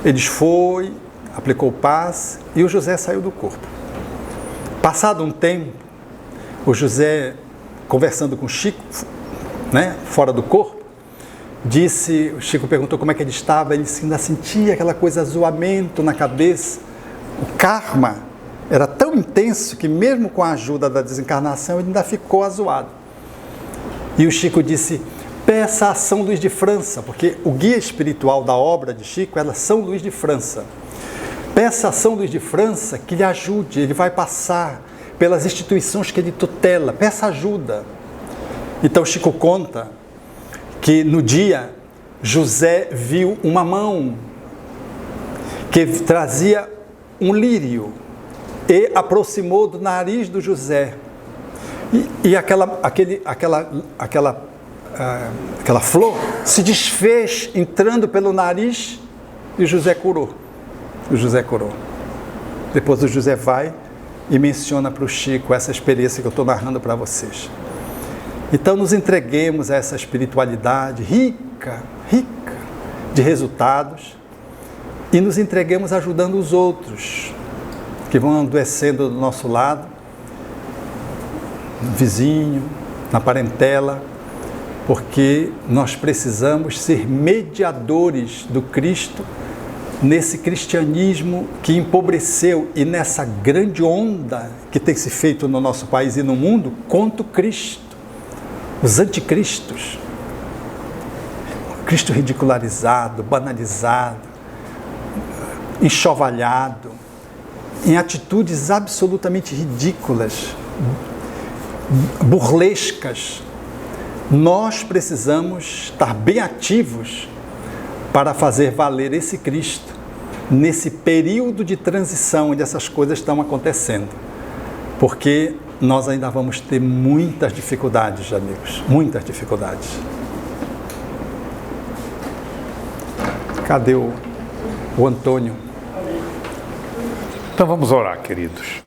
Eles foi, aplicou o passe e o José saiu do corpo. Passado um tempo, o José, conversando com o Chico, fora do corpo, disse, o Chico perguntou como é que ele estava, ele ainda sentia aquela coisa, zoamento na cabeça. O karma era tão intenso que mesmo com a ajuda da desencarnação ele ainda ficou azoado. E o Chico disse: peça a São Luís de França, porque o guia espiritual da obra de Chico era São Luís de França. Peça a São Luís de França que lhe ajude, ele vai passar pelas instituições que ele tutela, peça ajuda. Então Chico conta que no dia José viu uma mão que trazia um lírio e aproximou do nariz do José. E aquela flor se desfez entrando pelo nariz e o José curou. O José curou. Depois o José vai e menciona para o Chico essa experiência que eu estou narrando para vocês. Então nos entreguemos a essa espiritualidade rica de resultados e nos entreguemos ajudando os outros que vão adoecendo do nosso lado, no vizinho, na parentela, porque nós precisamos ser mediadores do Cristo nesse cristianismo que empobreceu e nessa grande onda que tem se feito no nosso país e no mundo contra o Cristo, os anticristos, o Cristo ridicularizado, banalizado, enxovalhado, em atitudes absolutamente ridículas, burlescas. Nós precisamos estar bem ativos para fazer valer esse Cristo nesse período de transição onde essas coisas estão acontecendo, porque nós ainda vamos ter muitas dificuldades, amigos, muitas dificuldades. Cadê o Antônio? Então vamos orar, queridos.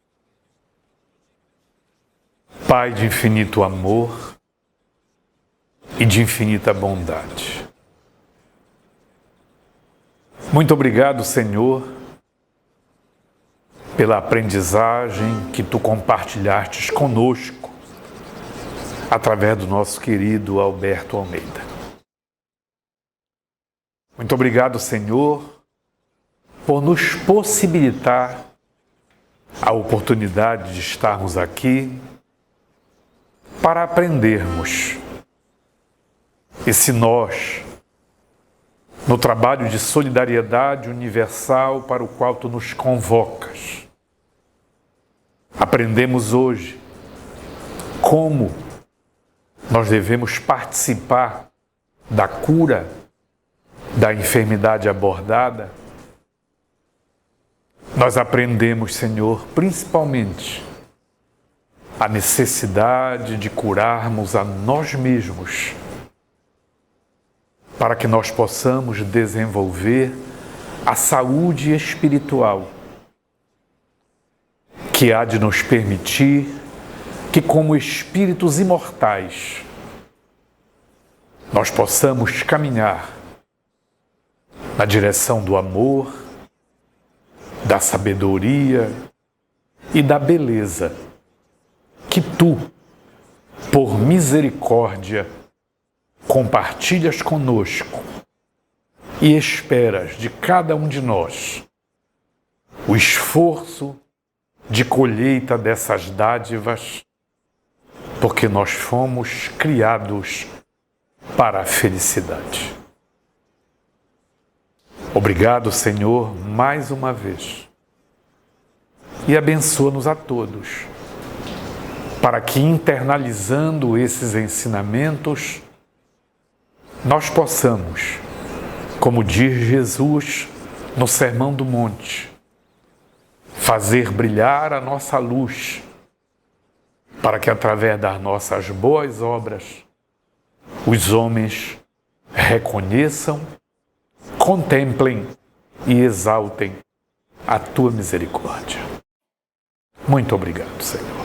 Pai de infinito amor e de infinita bondade, muito obrigado, Senhor, pela aprendizagem que Tu compartilhastes conosco através do nosso querido Alberto Almeida. Muito obrigado, Senhor, por nos possibilitar a oportunidade de estarmos aqui para aprendermos esse nós no trabalho de solidariedade universal para o qual Tu nos convocas. Aprendemos hoje como nós devemos participar da cura da enfermidade abordada. Nós aprendemos, Senhor, principalmente a necessidade de curarmos a nós mesmos, para que nós possamos desenvolver a saúde espiritual, que há de nos permitir que, como espíritos imortais, nós possamos caminhar na direção do amor, da sabedoria e da beleza que tu, por misericórdia, compartilhas conosco e esperas de cada um de nós o esforço de colheita dessas dádivas, porque nós fomos criados para a felicidade. Obrigado, Senhor, mais uma vez. E abençoa-nos a todos, para que, internalizando esses ensinamentos, nós possamos, como diz Jesus no Sermão do Monte, fazer brilhar a nossa luz, para que, através das nossas boas obras, os homens reconheçam, contemplem e exaltem a tua misericórdia. Muito obrigado, Senhor.